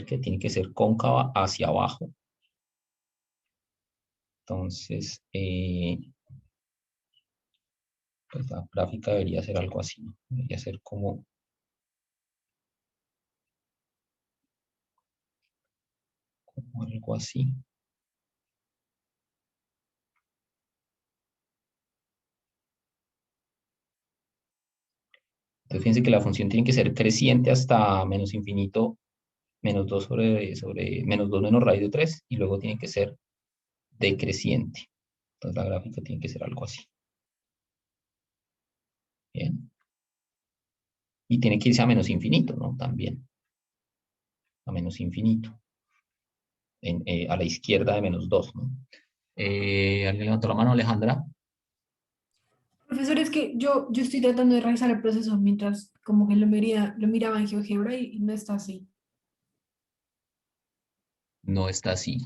¿qué? Tiene que ser cóncava hacia abajo. Entonces, pues la gráfica debería ser algo así, ¿no? Debería ser como algo así. Entonces, fíjense que la función tiene que ser creciente hasta menos infinito, menos 2 sobre menos 2 menos raíz de 3, y luego tiene que ser decreciente. Entonces, la gráfica tiene que ser algo así. Bien. Y tiene que irse a menos infinito, ¿no? También. A menos infinito. A la izquierda de menos 2, ¿no? ¿Alguien levantó la mano, Alejandra? Profesor, es que yo estoy tratando de realizar el proceso mientras como que lo miraba en GeoGebra y no está así. No está así.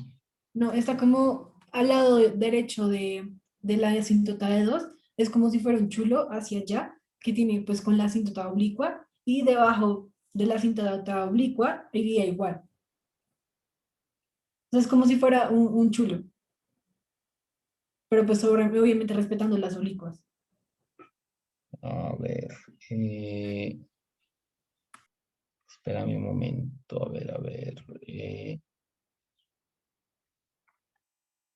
No, está como al lado derecho de la asíntota de 2. Es como si fuera un chulo hacia allá, que tiene pues con la asíntota oblicua, y debajo de la asíntota oblicua iría igual. Entonces, es como si fuera un chulo, pero pues obviamente respetando las oblicuas. A ver. Espérame un momento. A ver, a ver.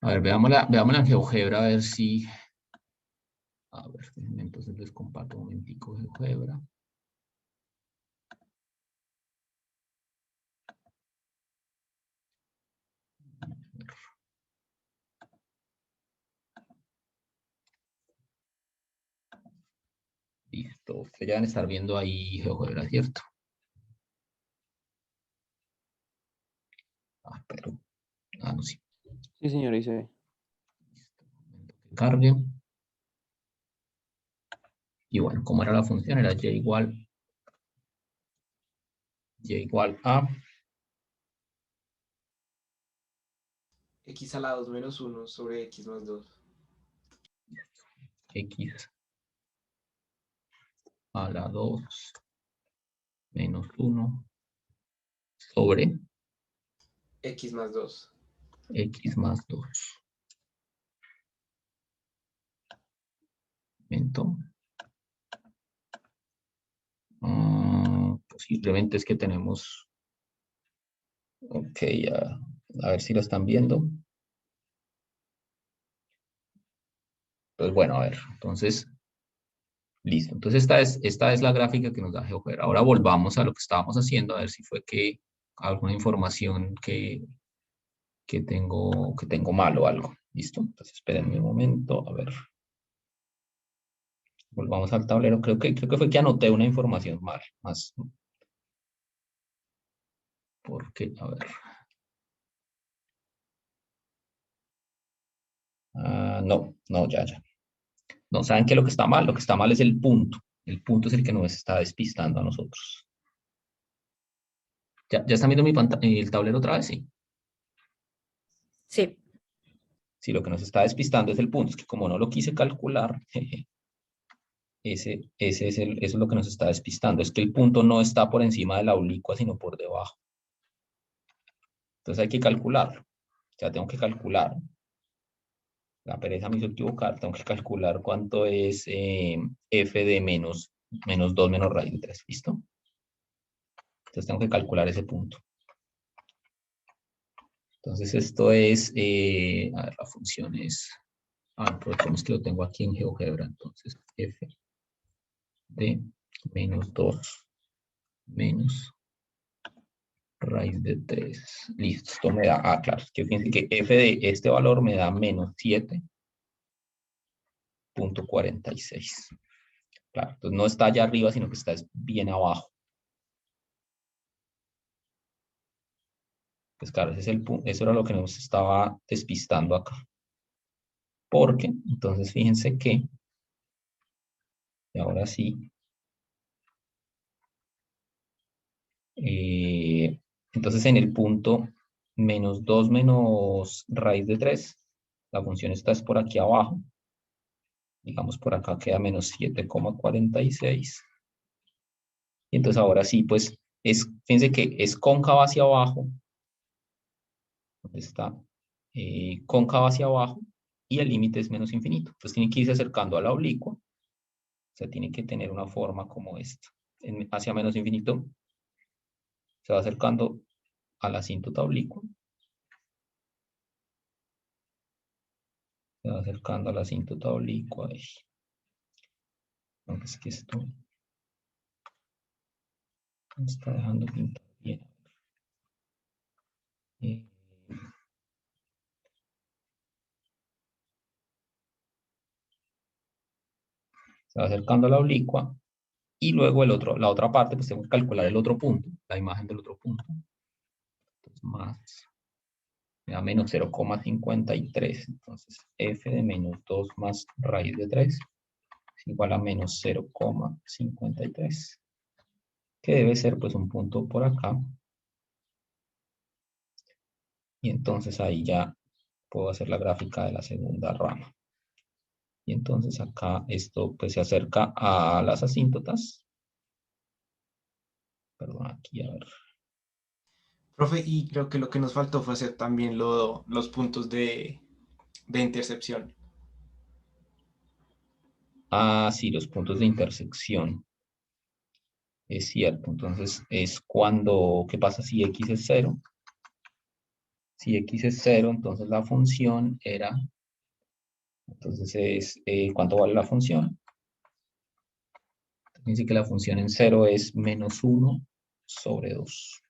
A ver, veámosla en GeoGebra, a ver si... A ver, entonces les comparto un momentico GeoGebra. Listo, ustedes ya van a estar viendo ahí GeoGebra, ¿cierto? Ah, pero... Ah, no, sí. Sí, señor, ahí se ve. Que cargue. Y bueno, como era la función, era y igual a X a la 2 menos 1 sobre X más 2. X a la 2 menos 1 sobre X más 2. X más 2. Momento. Posiblemente es que tenemos... Ok, a ver si lo están viendo. Pues bueno, a ver, entonces, listo. Entonces esta es la gráfica que nos da GeoGebra. Ahora volvamos a lo que estábamos haciendo, a ver si fue que alguna información que tengo mal o algo. ¿Listo? Entonces, espérenme un momento, a ver. Volvamos al tablero. Creo que fue que anoté una información mal, más. Porque, a ver. No, ya. No, ¿saben qué es lo que está mal? Lo que está mal es el punto. El punto es el que nos está despistando a nosotros. ¿Ya están viendo mi pantalla, el tablero otra vez? Sí. Sí. Sí, lo que nos está despistando es el punto. Es que como no lo quise calcular, eso es lo que nos está despistando. Es que el punto no está por encima de la oblicua, sino por debajo. Entonces hay que calcularlo. O sea, tengo que calcular. La pereza me hizo equivocar. Tengo que calcular cuánto es f de menos 2 menos raíz de 3. ¿Listo? Entonces tengo que calcular ese punto. Entonces esto es, a ver, la función es, aprovechemos que lo tengo aquí en GeoGebra. Entonces f de menos 2 menos raíz de 3. Listo, esto me da, claro, es que fíjense que f de este valor me da menos 7.46. Claro, entonces no está allá arriba, sino que está bien abajo. Pues claro, ese es el punto, eso era lo que nos estaba despistando acá. Porque, entonces fíjense que, y ahora sí, entonces en el punto menos 2 menos raíz de 3, la función está es por aquí abajo. Digamos por acá queda menos 7.46. Y entonces ahora sí, pues, fíjense que es cóncava hacia abajo. ¿Dónde está? Cóncava hacia abajo y el límite es menos infinito. Entonces tiene que irse acercando a la oblicua. O sea, tiene que tener una forma como esta. Hacia menos infinito se va acercando a la asíntota oblicua. Se va acercando a la asíntota oblicua. Aunque es que esto me está dejando pintar bien. Se va acercando a la oblicua. Y luego la otra parte, pues tengo que calcular el otro punto, la imagen del otro punto. Entonces, más, me da menos 0,53. Entonces, f de menos 2 más raíz de 3 es igual a menos 0,53. Que debe ser, pues, un punto por acá. Y entonces ahí ya puedo hacer la gráfica de la segunda rama. Y entonces acá esto, pues, se acerca a las asíntotas. Perdón, aquí, a ver. Profe, y creo que lo que nos faltó fue hacer también los puntos de intercepción. Sí, los puntos de intersección. Es cierto, entonces es cuando, ¿qué pasa si x es 0? Si x es 0, entonces la función era, entonces es, ¿cuánto vale la función? Dice que la función en 0 es menos 1 sobre 2.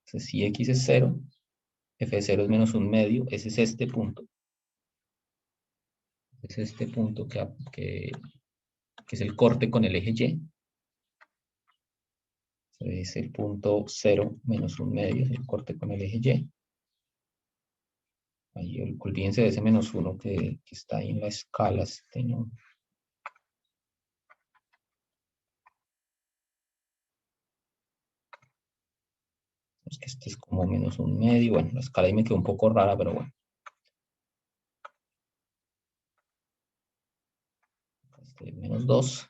Entonces si x es 0, f de 0 es menos 1 medio, ese es este punto. Es este punto que es el corte con el eje y. Es el punto 0 menos 1 medio, es el corte con el eje y. Ahí, olvídense de ese menos 1 que está ahí en la escala. ¿No? Es que este es como menos un medio. Bueno, la escala ahí me quedó un poco rara, pero bueno. Este, menos 2.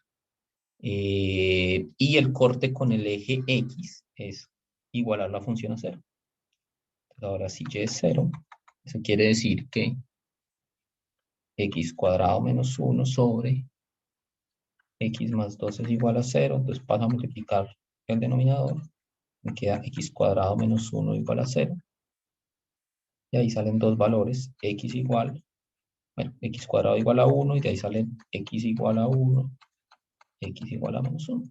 Y el corte con el eje X es igualar la función a 0. Ahora si y es 0, eso quiere decir que x cuadrado menos 1 sobre x más 2 es igual a 0. Entonces pasa a multiplicar el denominador. Me queda x cuadrado menos 1 igual a 0. Y ahí salen dos valores, x igual, bueno, x cuadrado igual a 1, y de ahí salen x igual a 1, x igual a menos 1.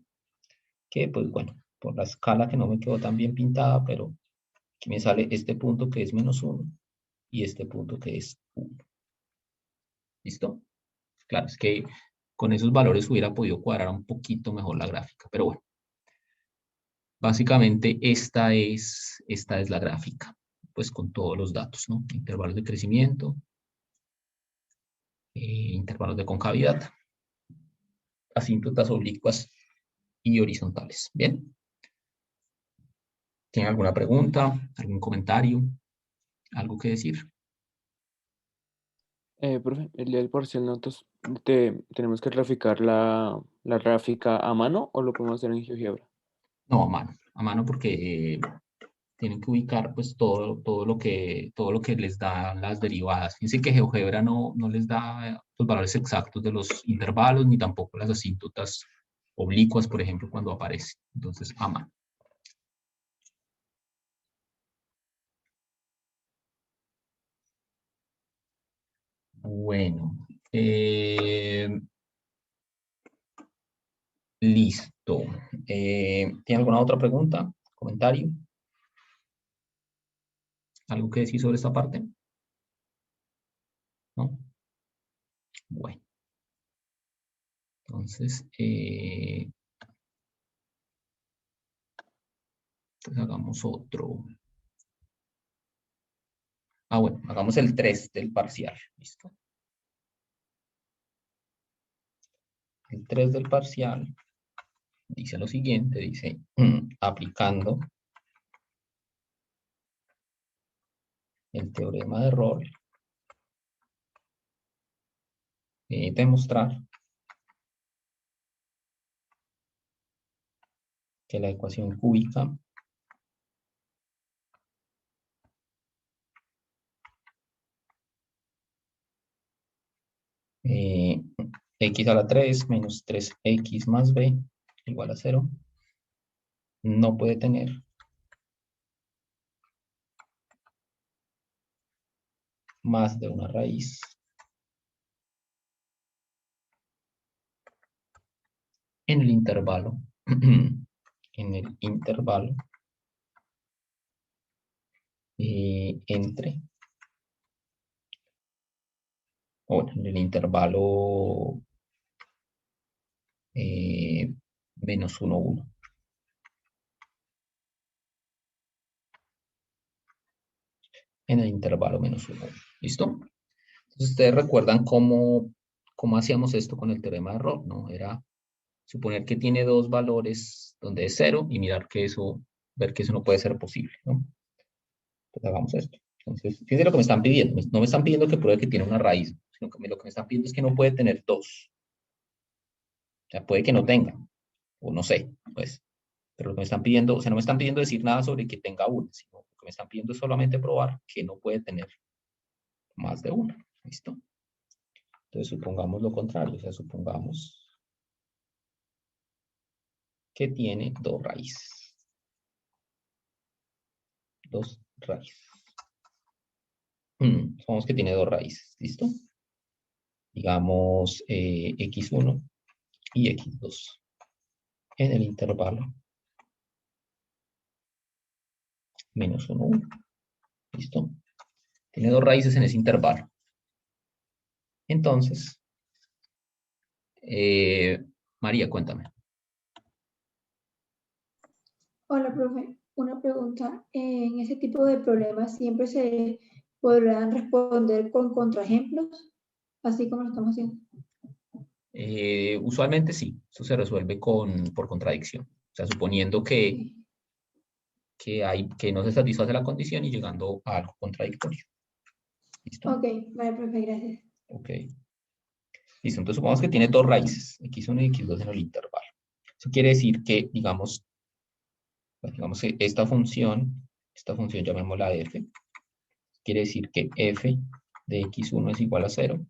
Que pues bueno, por la escala que no me quedó tan bien pintada, pero aquí me sale este punto que es menos 1 y este punto que es 1. ¿Listo? Claro, es que con esos valores hubiera podido cuadrar un poquito mejor la gráfica, pero bueno. Básicamente esta es la gráfica, pues con todos los datos, ¿no? Intervalos de crecimiento, intervalos de concavidad, asíntotas oblicuas y horizontales. ¿Bien? ¿Tienen alguna pregunta, algún comentario, algo que decir? Profe, el día del parcial nosotros tenemos que graficar la gráfica a mano o lo podemos hacer en GeoGebra. No, a mano porque tienen que ubicar pues todo lo que les da las derivadas. Fíjense que GeoGebra no les da los valores exactos de los intervalos, ni tampoco las asíntotas oblicuas, por ejemplo, cuando aparece. Entonces, a mano. Bueno. Listo. ¿Tiene alguna otra pregunta? ¿Comentario? ¿Algo que decir sobre esta parte? ¿No? Bueno. Entonces, hagamos otro. Ah, bueno, hagamos el 3 del parcial. ¿Listo? El 3 del parcial dice lo siguiente, dice, aplicando el teorema de Rolle, demostrar que la ecuación cúbica x a la 3 menos 3x más b igual a 0 no puede tener más de una raíz en el intervalo entre, o bueno, en el intervalo menos 1, 1. En el intervalo menos 1, 1. ¿Listo? Entonces, ustedes recuerdan cómo hacíamos esto con el teorema de Rolle, ¿no? Era suponer que tiene dos valores donde es 0 y ver que eso no puede ser posible, ¿no? Entonces, hagamos esto. Entonces, fíjense lo que me están pidiendo. No me están pidiendo que pruebe que tiene una raíz, sino que lo que me están pidiendo es que no puede tener dos. O sea, puede que no tenga, o no sé, pues. Pero lo que me están pidiendo, o sea, no me están pidiendo decir nada sobre que tenga una, sino lo que me están pidiendo es solamente probar que no puede tener más de una. ¿Listo? Entonces, supongamos lo contrario. O sea, supongamos que tiene dos raíces. Dos raíces. Supongamos que tiene dos raíces. ¿Listo? Digamos x1 y x2 en el intervalo menos 1, 1. ¿Listo? Tiene dos raíces en ese intervalo. Entonces, María, cuéntame. Hola, profe. Una pregunta. ¿En ese tipo de problemas siempre se podrán responder con contraejemplos, así como lo estamos haciendo? Usualmente sí, eso se resuelve por contradicción. O sea, suponiendo que que no se satisface la condición y llegando a algo contradictorio. ¿Listo? Ok, vale, profe, gracias. Ok. Listo, entonces supongamos que tiene dos raíces, x1 y x2 en el intervalo. Eso quiere decir que, digamos que esta función llamémosla f, quiere decir que f de x1 es igual a 0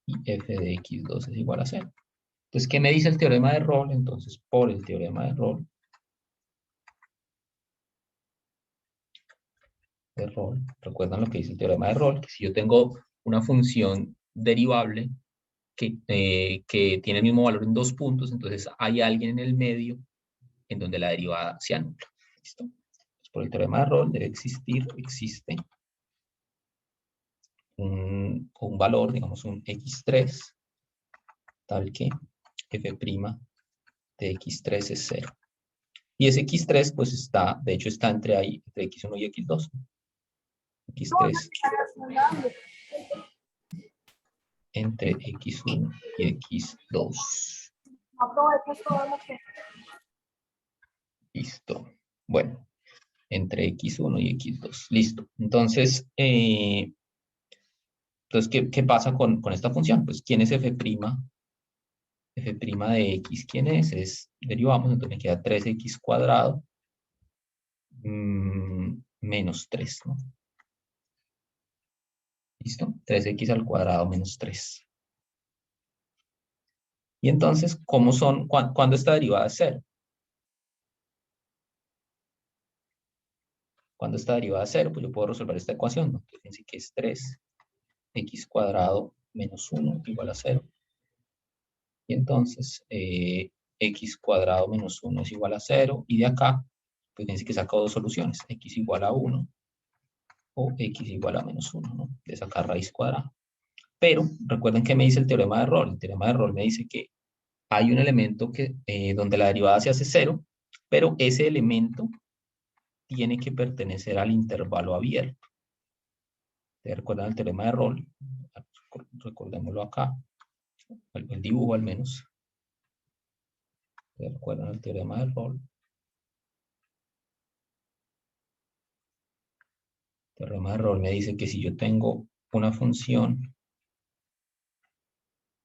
y f de x2 es igual a 0. Entonces, ¿qué me dice el teorema de Rolle? Entonces, por el teorema de Rolle, recuerdan lo que dice el teorema de Rolle, que si yo tengo una función derivable que tiene el mismo valor en dos puntos, entonces hay alguien en el medio en donde la derivada se anula. ¿Listo? Entonces, por el teorema de Rolle existe un valor, digamos un x3, tal que f' de x3 es 0. Y ese x3, pues está, de hecho está entre ahí, entre x1 y x2. x3 entre x1 y x2. Listo. Bueno, entre x1 y x2. Listo. Entonces, ¿qué pasa con esta función? Pues, ¿quién es f'? F' de x, ¿quién es? Derivamos, entonces me queda 3x cuadrado menos 3, ¿no? ¿Listo? 3x al cuadrado menos 3. Y entonces, ¿cuándo esta derivada es 0? Cuando esta derivada es 0, pues yo puedo resolver esta ecuación, ¿no? Entonces, fíjense que es 3x cuadrado menos 1 igual a 0. Y entonces, x cuadrado menos 1 es igual a 0. Y de acá, pues fíjense que saco dos soluciones, x igual a 1 o x igual a menos 1, ¿no? De sacar raíz cuadrada. Pero, recuerden que me dice el teorema de Rolle. El teorema de Rolle me dice que hay un elemento donde la derivada se hace 0, pero ese elemento tiene que pertenecer al intervalo abierto. ¿Te recuerdan el teorema de Rolle? Recordémoslo acá, el dibujo al menos. ¿Te recuerdan el teorema de Rolle? El teorema de Rolle me dice que si yo tengo una función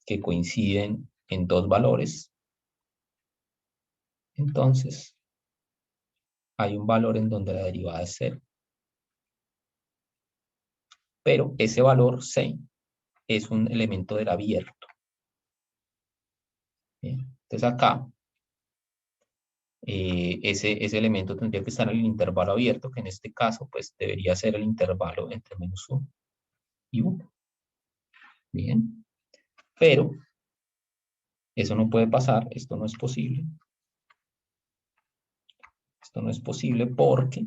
que coinciden en dos valores, entonces hay un valor en donde la derivada es 0. Pero ese valor C es un elemento del abierto. Bien. Entonces acá, ese elemento tendría que estar en el intervalo abierto, que en este caso, pues debería ser el intervalo entre menos 1 y 1. Bien. Pero eso no puede pasar, esto no es posible. Esto no es posible porque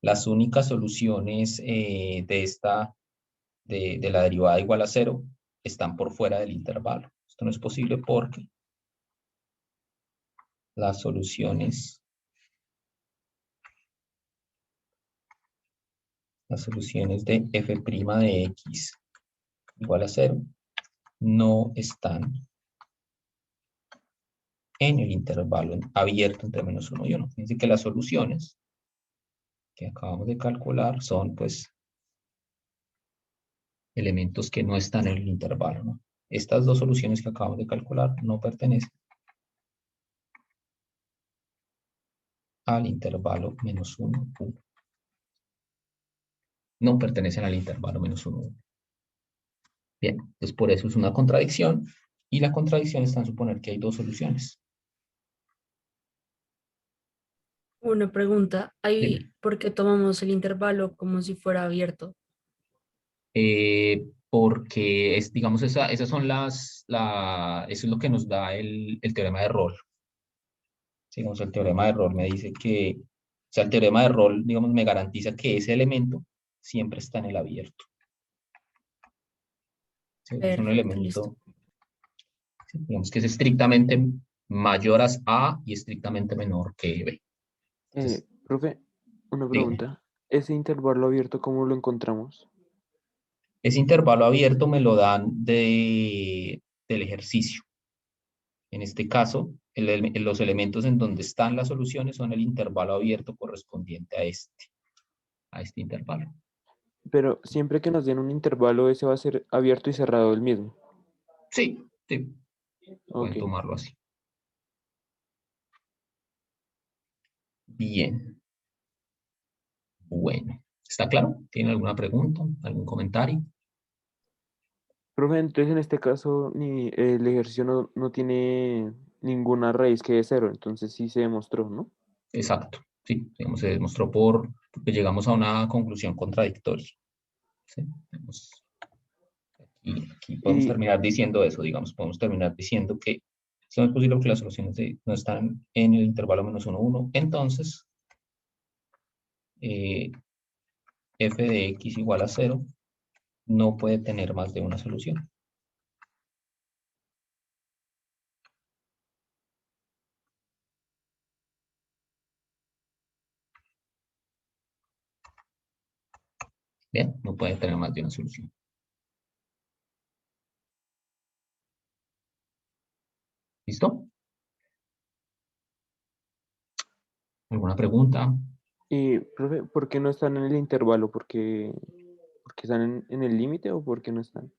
las únicas soluciones de la derivada igual a 0 están por fuera del intervalo. Esto no es posible porque las soluciones de f' de x igual a 0 no están en el intervalo abierto entre menos 1 y 1. Fíjense que las soluciones que acabamos de calcular son, pues, elementos que no están en el intervalo, ¿no? Estas dos soluciones que acabamos de calcular no pertenecen al intervalo menos 1, 1. No pertenecen al intervalo menos 1, 1. Bien, entonces por eso es una contradicción, y la contradicción está en suponer que hay dos soluciones. Una pregunta, Dime. ¿por qué tomamos el intervalo como si fuera abierto? Porque digamos, esas son eso es lo que nos da el teorema de Rolle. Digamos, el teorema de Rolle me dice que, o sea, el teorema de Rolle, digamos, me garantiza que ese elemento siempre está en el abierto. ¿Sí? Es un Perfecto, listo. elemento, digamos, que es estrictamente mayor a y estrictamente menor que b. Entonces, Profe, una dígame. pregunta. ¿Ese intervalo abierto cómo lo encontramos? Ese intervalo abierto me lo dan del ejercicio. En este caso, los elementos en donde están las soluciones son el intervalo abierto correspondiente a este intervalo. Pero siempre que nos den un intervalo, ese va a ser abierto y cerrado el mismo. Sí, sí, pueden Ok. tomarlo así. Bien. Bueno, ¿está claro? ¿Tiene alguna pregunta, algún comentario? Profe, entonces en este caso el ejercicio no tiene ninguna raíz que de cero, entonces sí se demostró, ¿no? Exacto, sí, digamos, se demostró porque llegamos a una conclusión contradictoria. ¿Sí? Aquí podemos Y, terminar diciendo eso, digamos, podemos terminar diciendo que no es posible porque las soluciones no están en el intervalo -1, 1, entonces f de x igual a 0 no puede tener más de una solución. Bien, no puede tener más de una solución. ¿Listo? ¿Alguna pregunta? profe, ¿por qué no están en el intervalo? ¿Porque están en el límite o por qué no están?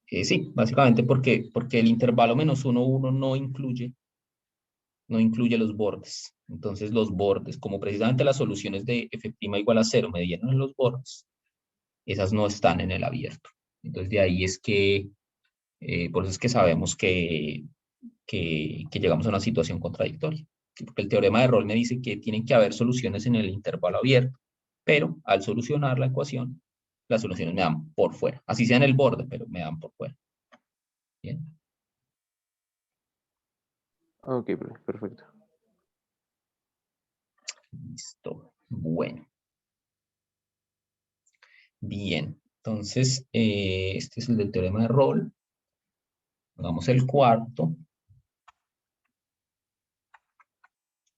Sí, básicamente porque el intervalo -1, 1 no incluye los bordes. Entonces los bordes, como precisamente las soluciones de f' igual a 0 me dieron en los bordes, esas no están en el abierto. Entonces de ahí es que, por eso es que sabemos que llegamos a una situación contradictoria. ¿Sí? Porque el teorema de Rolle me dice que tienen que haber soluciones en el intervalo abierto, pero al solucionar la ecuación, las soluciones me dan por fuera. Así sea en el borde, pero me dan por fuera. Bien. Ok, profe, perfecto. Listo. Bueno. Bien. Entonces, este es el del teorema de Rolle. Hagamos el cuarto.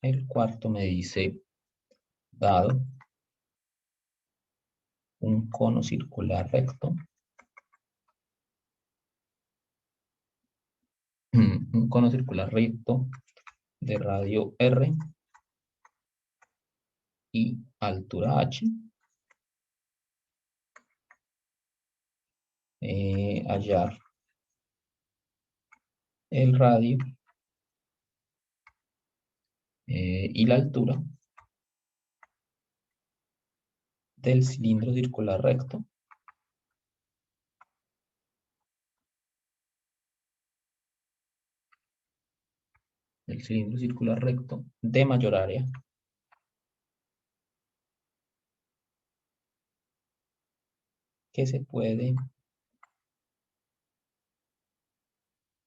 El cuarto me dice, dado un cono circular recto, un cono circular recto de radio R y altura H, hallar el radio y la altura del cilindro circular recto de mayor área que se puede,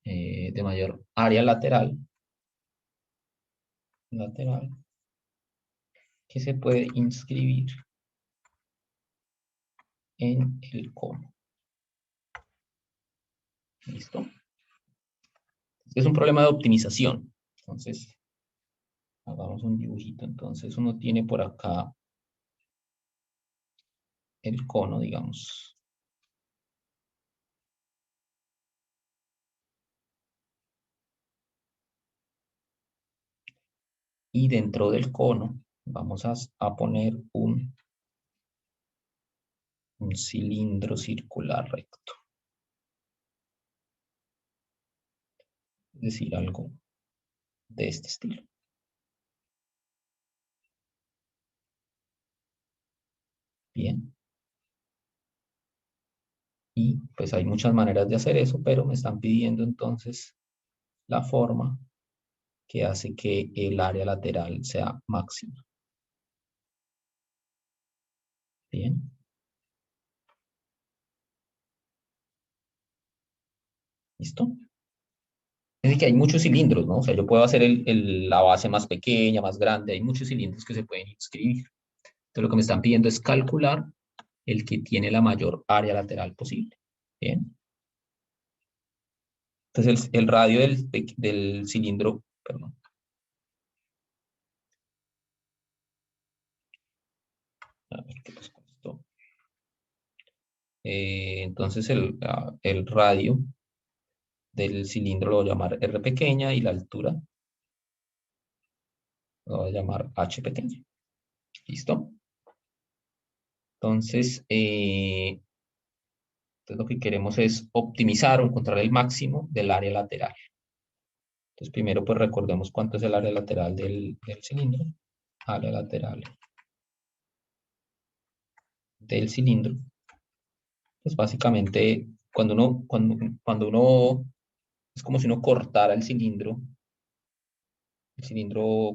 de mayor área lateral que se puede inscribir en el cono. ¿Listo? Es un problema de optimización. Entonces, hagamos un dibujito. Entonces, uno tiene por acá el cono, digamos. Y dentro del cono vamos a poner un cilindro circular recto. Es decir, algo de este estilo. Bien. Y pues hay muchas maneras de hacer eso, pero me están pidiendo entonces la forma que hace que el área lateral sea máxima. Bien. ¿Listo? Es decir, que hay muchos cilindros, ¿no? O sea, yo puedo hacer la base más pequeña, más grande, hay muchos cilindros que se pueden inscribir. Entonces lo que me están pidiendo es calcular el que tiene la mayor área lateral posible. Bien. Entonces el radio del cilindro, perdón. A ver qué pasa con esto. Entonces el radio del cilindro lo voy a llamar R pequeña y la altura lo voy a llamar H pequeña. ¿Listo? Entonces lo que queremos es optimizar o encontrar el máximo del área lateral. Entonces primero pues recordemos cuánto es el área lateral del cilindro. Área lateral del cilindro. Pues básicamente cuando uno es como si uno cortara el cilindro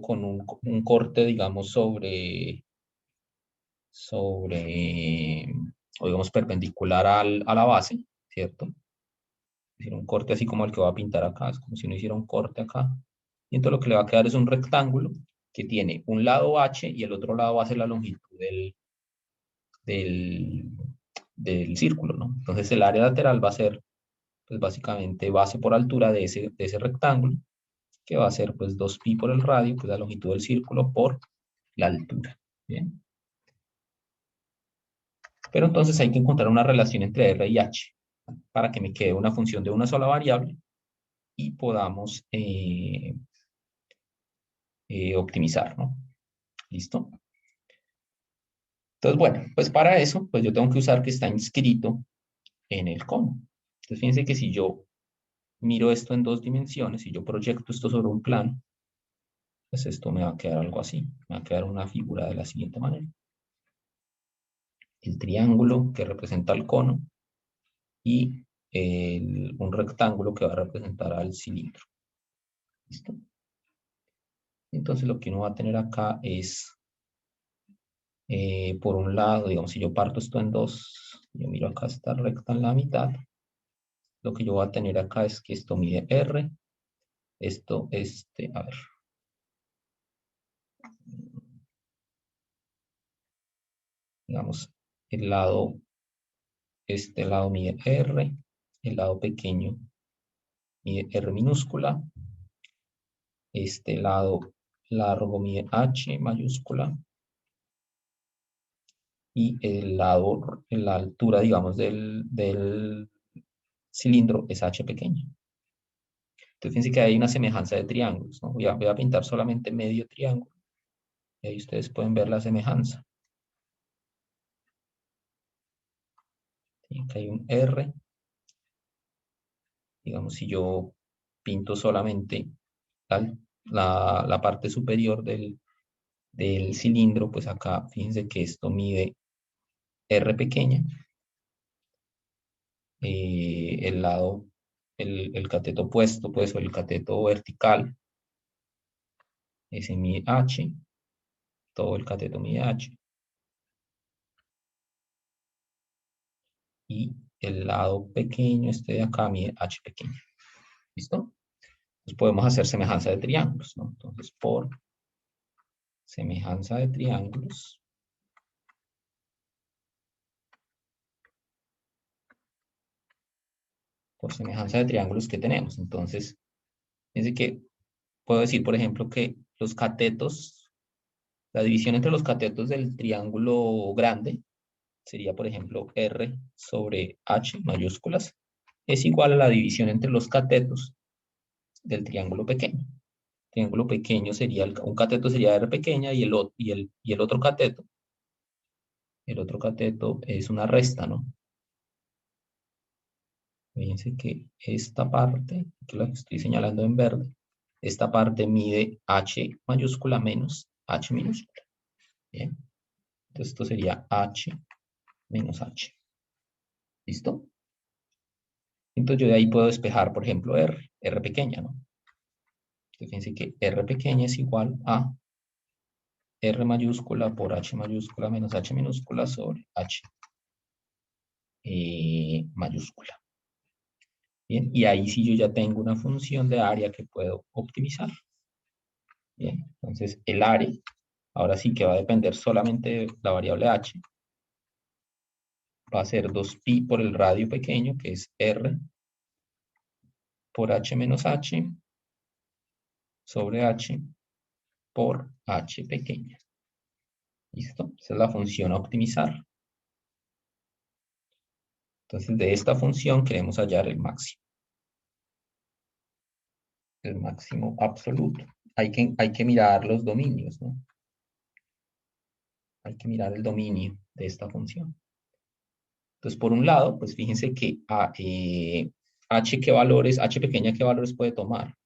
con un corte, digamos, sobre, o digamos, perpendicular a la base, ¿cierto? Es decir, un corte así como el que voy a pintar acá, es como si uno hiciera un corte acá. Y entonces lo que le va a quedar es un rectángulo que tiene un lado H y el otro lado va a ser la longitud del círculo, ¿no? Entonces el área lateral va a ser, pues básicamente base por altura de ese rectángulo, que va a ser pues 2pi por el radio, que es la longitud del círculo, por la altura. ¿Bien? Pero entonces hay que encontrar una relación entre R y H para que me quede una función de una sola variable y podamos optimizar, ¿no? ¿Listo? Entonces, bueno, pues para eso, pues yo tengo que usar que está inscrito en el cono. Entonces, fíjense que si yo miro esto en 2 dimensiones, si yo proyecto esto sobre un plano, pues esto me va a quedar algo así. Me va a quedar una figura de la siguiente manera. El triángulo que representa el cono y un rectángulo que va a representar al cilindro. ¿Listo? Entonces lo que uno va a tener acá es, por un lado, digamos, si yo parto esto en 2, yo miro acá esta recta en la mitad, lo que yo voy a tener acá es que esto mide R, esto, a ver. Digamos, este lado mide R, el lado pequeño mide R minúscula, este lado largo mide H mayúscula, y la altura, digamos, del cilindro es H pequeña. Entonces, fíjense que hay una semejanza de triángulos, ¿no? Voy a pintar solamente medio triángulo, y ahí ustedes pueden ver la semejanza. ¿Sí? Aquí hay un R. Digamos, si yo pinto solamente la parte superior del cilindro, pues acá, fíjense que esto mide R pequeña. El cateto opuesto, pues, o el cateto vertical, ese mide H, todo el cateto mide H. Y el lado pequeño, este de acá, mide H pequeña. ¿Listo? Entonces podemos hacer semejanza de triángulos, ¿no? Entonces, por semejanza de triángulos, que tenemos. Entonces, fíjense que puedo decir, por ejemplo, que los catetos, la división entre los catetos del triángulo grande sería, por ejemplo, R sobre H mayúsculas, es igual a la división entre los catetos del triángulo pequeño. El triángulo pequeño sería, un cateto sería R pequeña y el otro cateto es una resta, ¿no? Fíjense que esta parte, que la estoy señalando en verde, esta parte mide H mayúscula menos H minúscula. Bien. Entonces esto sería H menos H. ¿Listo? Entonces yo de ahí puedo despejar, por ejemplo, R pequeña, ¿no? Entonces fíjense que R pequeña es igual a R mayúscula por H mayúscula menos H minúscula sobre H mayúscula. Bien, y ahí sí yo ya tengo una función de área que puedo optimizar. Bien, entonces el área, ahora sí que va a depender solamente de la variable H. Va a ser 2pi por el radio pequeño, que es R, por H menos H, sobre H, por H pequeña. ¿Listo? Esa es la función a optimizar. Entonces, de esta función queremos hallar el máximo. el máximo absoluto. Hay que mirar los dominios, ¿no? Hay que mirar el dominio de esta función. Entonces, por un lado, pues fíjense que h pequeña, ¿qué valores puede tomar?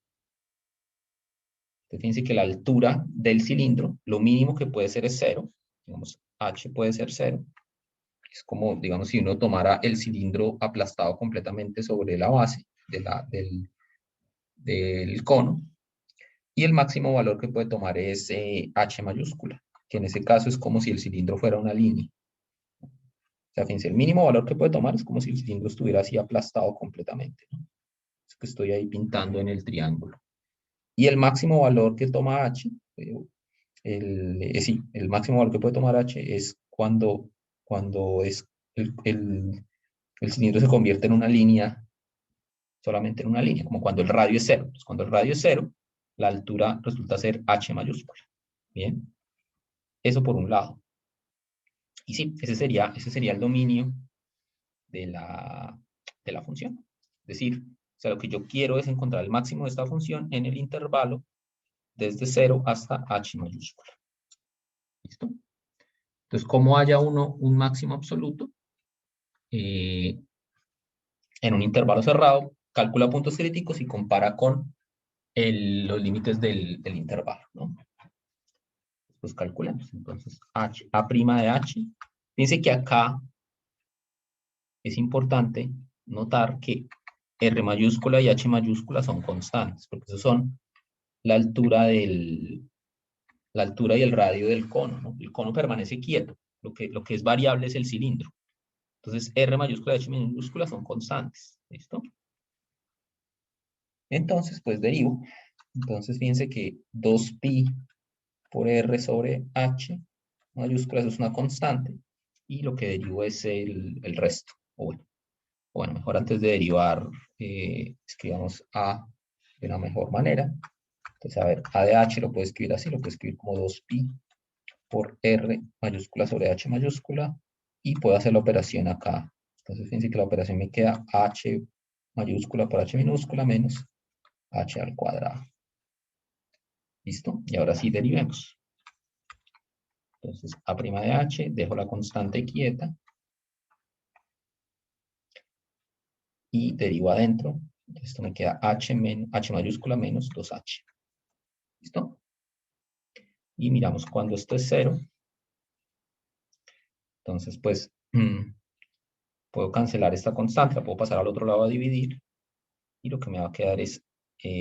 Entonces, fíjense que la altura del cilindro, lo mínimo que puede ser es 0. Digamos, h puede ser 0. Es como, digamos, si uno tomara el cilindro aplastado completamente sobre la base del cono. Y el máximo valor que puede tomar es h mayúscula, que en ese caso es como si el cilindro fuera una línea. O sea, fíjense, el mínimo valor que puede tomar es como si el cilindro estuviera así aplastado completamente, ¿no? Es que estoy ahí pintando en el triángulo. Y el máximo valor que toma h, el máximo valor que puede tomar h es cuando es el cilindro se convierte en una línea, solamente en una línea, como cuando el radio es 0. Entonces, cuando el radio es 0, la altura resulta ser h mayúscula. Bien, eso por un lado. Y sí, ese sería el dominio de la función. Es decir, o sea, lo que yo quiero es encontrar el máximo de esta función en el intervalo desde 0 hasta h mayúscula. ¿Listo? Entonces, como haya un máximo absoluto, en un intervalo cerrado, calcula puntos críticos y compara con los límites del intervalo, ¿no? Pues calculemos. Entonces, a' de h. Fíjense que acá es importante notar que R mayúscula y H mayúscula son constantes, porque esos son la altura y el radio del cono, ¿no? El cono permanece quieto, lo que es variable es el cilindro. Entonces, R mayúscula y H mayúscula son constantes, ¿listo? Entonces, pues derivo. Entonces, fíjense que 2pi por R sobre H mayúscula, eso es una constante, y lo que derivo es el resto, o bueno, mejor antes de derivar, escribamos A de una mejor manera. Entonces, a ver, A de H lo puedo escribir así, lo puedo escribir como 2pi por R mayúscula sobre H mayúscula, y puedo hacer la operación acá. Entonces, fíjense que la operación me queda H mayúscula por H minúscula menos H al cuadrado. ¿Listo? Y ahora sí derivemos. Entonces, A' de H, dejo la constante quieta, y derivo adentro. Entonces, esto me queda H mayúscula menos 2H. ¿Listo? Y miramos cuando esto es 0. Entonces, pues, puedo cancelar esta constante, la puedo pasar al otro lado a dividir. Y lo que me va a quedar es,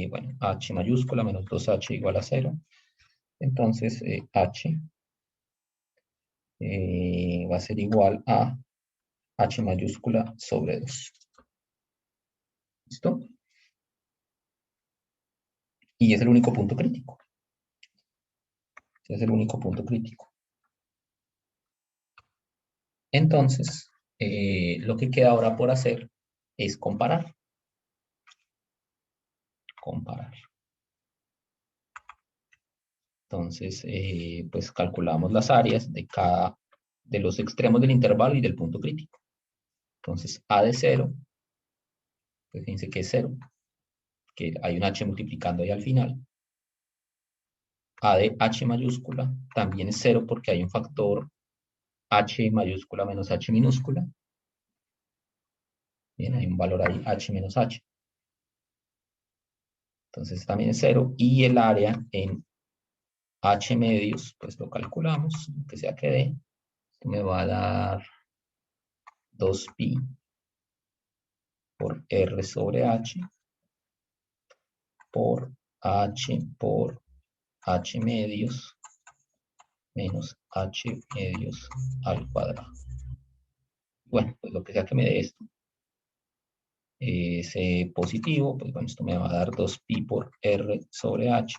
bueno, H mayúscula menos 2H igual a 0. Entonces, H va a ser igual a H mayúscula sobre 2. ¿Listo? Y es el único punto crítico. Ese es el único punto crítico. Entonces, lo que queda ahora por hacer es comparar. Comparar. Entonces, pues calculamos las áreas de los extremos del intervalo y del punto crítico. Entonces, A de 0, pues fíjense que es 0, que hay un H multiplicando ahí al final. A de H mayúscula también es 0 porque hay un factor H mayúscula menos H minúscula. Bien, hay un valor ahí, H menos H. Entonces también es 0. Y el área en H medios, pues lo calculamos, que sea que dé. Esto me va a dar 2pi por R sobre H por H medios menos H medios al cuadrado. Bueno, pues lo que sea que me dé esto. Ese positivo, pues bueno, esto me va a dar 2pi por R sobre H,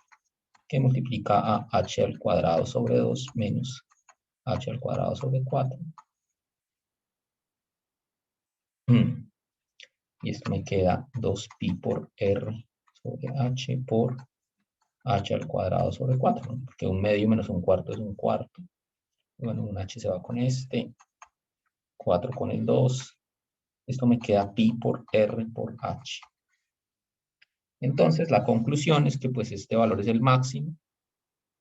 que multiplica a H al cuadrado sobre 2 menos H al cuadrado sobre 4. Y esto me queda 2pi por R sobre H por H al cuadrado sobre 4, ¿no? Porque un medio menos un cuarto es un cuarto. Bueno, un H se va con este, 4 con el 2. Esto me queda pi por R por H. Entonces, la conclusión es que pues este valor es el máximo.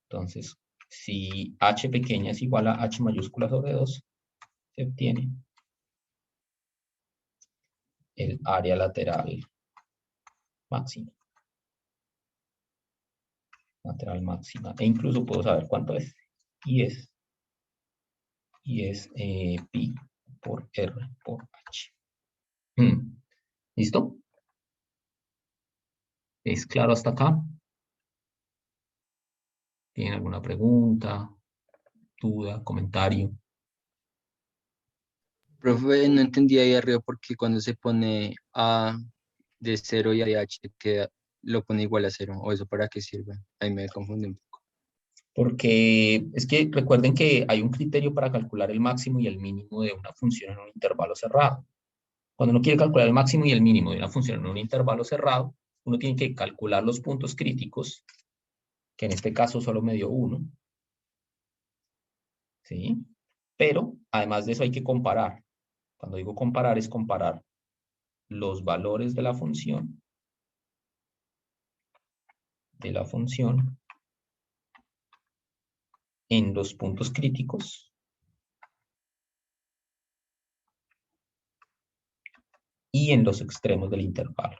Entonces, si h pequeña es igual a h mayúscula sobre 2, se obtiene el área lateral máxima. Lateral máxima. E incluso puedo saber cuánto es. Y es pi por r por h. ¿Listo? ¿Es claro hasta acá? ¿Tienen alguna pregunta, duda, comentario? Profe, no entendí ahí arriba porque cuando se pone A de 0 y A de H queda, lo pone igual a 0. ¿O eso para qué sirve? Ahí me confunde un poco. Porque es que recuerden que hay un criterio para calcular el máximo y el mínimo de una función en un intervalo cerrado. Cuando uno quiere calcular el máximo y el mínimo de una función en un intervalo cerrado, uno tiene que calcular los puntos críticos, que en este caso solo me dio 1. ¿Sí? Pero, además de eso, hay que comparar. Cuando digo comparar, es comparar los valores de la función en los puntos críticos y en los extremos del intervalo.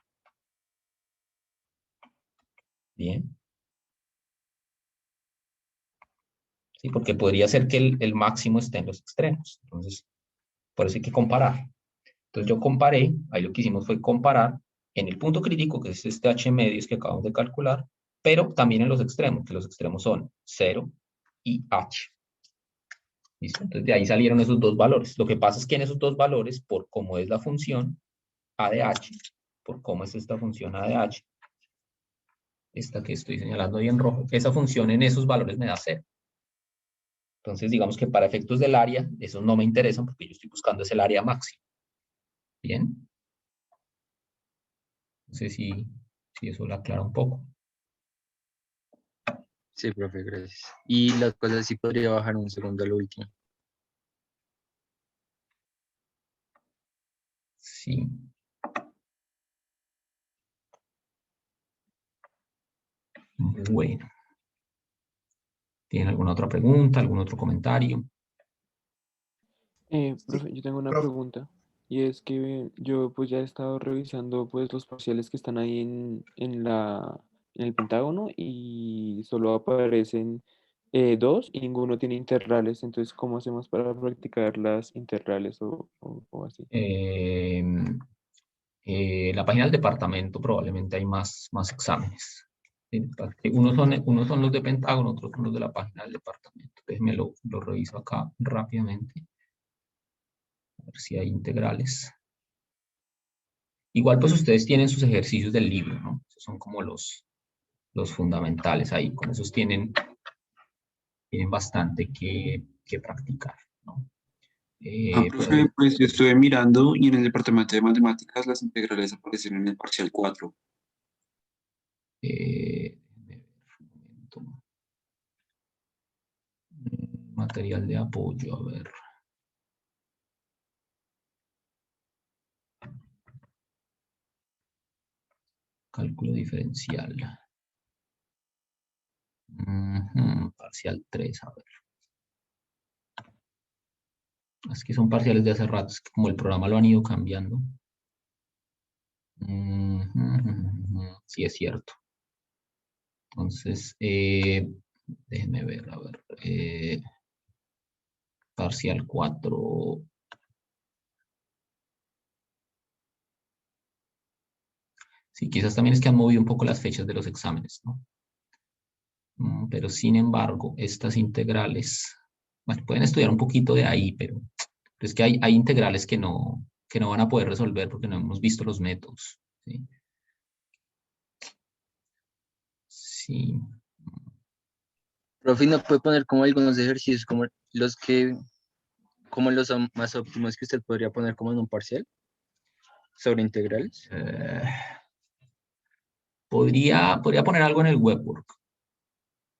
Bien. Sí, porque podría ser que el máximo esté en los extremos. Entonces, por eso hay que comparar. Entonces yo comparé, ahí lo que hicimos fue comparar en el punto crítico, que es este h medios que acabamos de calcular, pero también en los extremos, que los extremos son 0 y h. ¿Listo? Entonces de ahí salieron esos dos valores. Lo que pasa es que en esos dos valores, por cómo es la función a de h, por cómo es esta función a de h, esta que estoy señalando ahí en rojo, esa función en esos valores me da 0. Entonces digamos que para efectos del área, esos no me interesan porque yo estoy buscando es el área máxima. Bien. No sé si eso lo aclara un poco. Sí, profe, gracias. Y las cosas sí podría bajar un segundo a lo último. Sí. Bueno. ¿Tienen alguna otra pregunta, algún otro comentario? Profe, yo tengo una Profe. pregunta. Y es que yo pues ya he estado revisando pues los parciales que están ahí en el Pentágono y solo aparecen dos y ninguno tiene integrales. Entonces, ¿cómo hacemos para practicar las integrales o así? La página del departamento probablemente hay más exámenes. ¿Sí? Unos son los de Pentágono, otros son los de la página del departamento. Déjenme lo reviso acá rápidamente. A ver si hay integrales. Igual pues ustedes tienen sus ejercicios del libro, ¿no? Esos son como los fundamentales ahí. Con esos tienen bastante que practicar, ¿no? Profe, pues yo estuve mirando y en el departamento de matemáticas las integrales aparecen en el parcial 4. Material de apoyo, a ver. Cálculo diferencial. Parcial 3, a ver. Es que son parciales de hace rato, es que como el programa lo han ido cambiando. Sí, es cierto. Entonces, déjenme ver, a ver. Parcial 4. Sí, quizás también es que han movido un poco las fechas de los exámenes, ¿no? Pero sin embargo, estas integrales, bueno, pueden estudiar un poquito de ahí, pero es que hay integrales que no van a poder resolver porque no hemos visto los métodos. Sí. Sí. Profe, ¿no puede poner como algunos ejercicios como los más óptimos que usted podría poner como en un parcial sobre integrales? Podría poner algo en el webwork.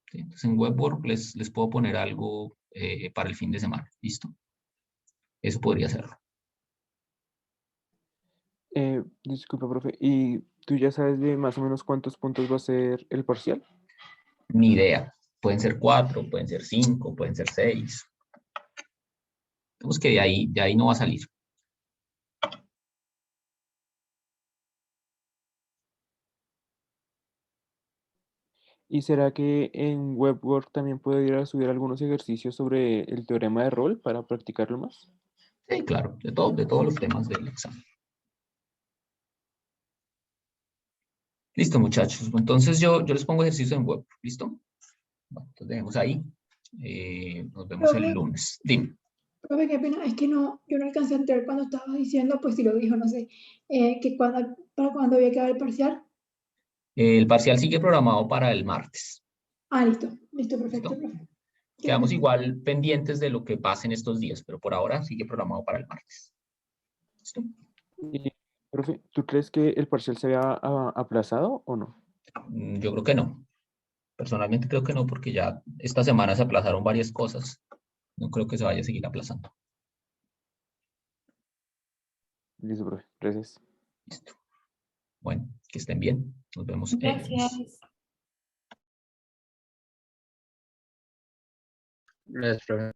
¿Sí? Entonces en webwork les puedo poner algo para el fin de semana. ¿Listo? Eso podría hacerlo. Disculpa, profe, ¿y tú ya sabes de más o menos cuántos puntos va a ser el parcial? Ni idea. Pueden ser 4, pueden ser 5, pueden ser 6. Digamos que de ahí no va a salir. ¿Y será que en WebWork también podría subir algunos ejercicios sobre el teorema de Rolle para practicarlo más? Sí, claro, de todos los temas del examen. Listo, muchachos. Entonces yo les pongo ejercicio en web. ¿Listo? Bueno, entonces dejemos ahí. Nos vemos el Profe, lunes. Dime. profe, qué pena, es que no, yo no alcancé a entender cuando estabas diciendo, pues si lo dijo, no sé, que para cuando había quedado el parcial. El parcial sigue programado para el martes. Ah, listo, listo, perfecto, ¿Listo? profe. Qué Quedamos pena. igual pendientes de lo que pase en estos días, pero por ahora sigue programado para el martes. ¿Listo? Y, profe, ¿tú crees que el parcial se había aplazado o no? Yo creo que no. Personalmente creo que no, porque ya esta semana se aplazaron varias cosas. No creo que se vaya a seguir aplazando. Listo, profe. Gracias. Listo. Bueno, que estén bien. Nos vemos el lunes. Gracias. Gracias, profe.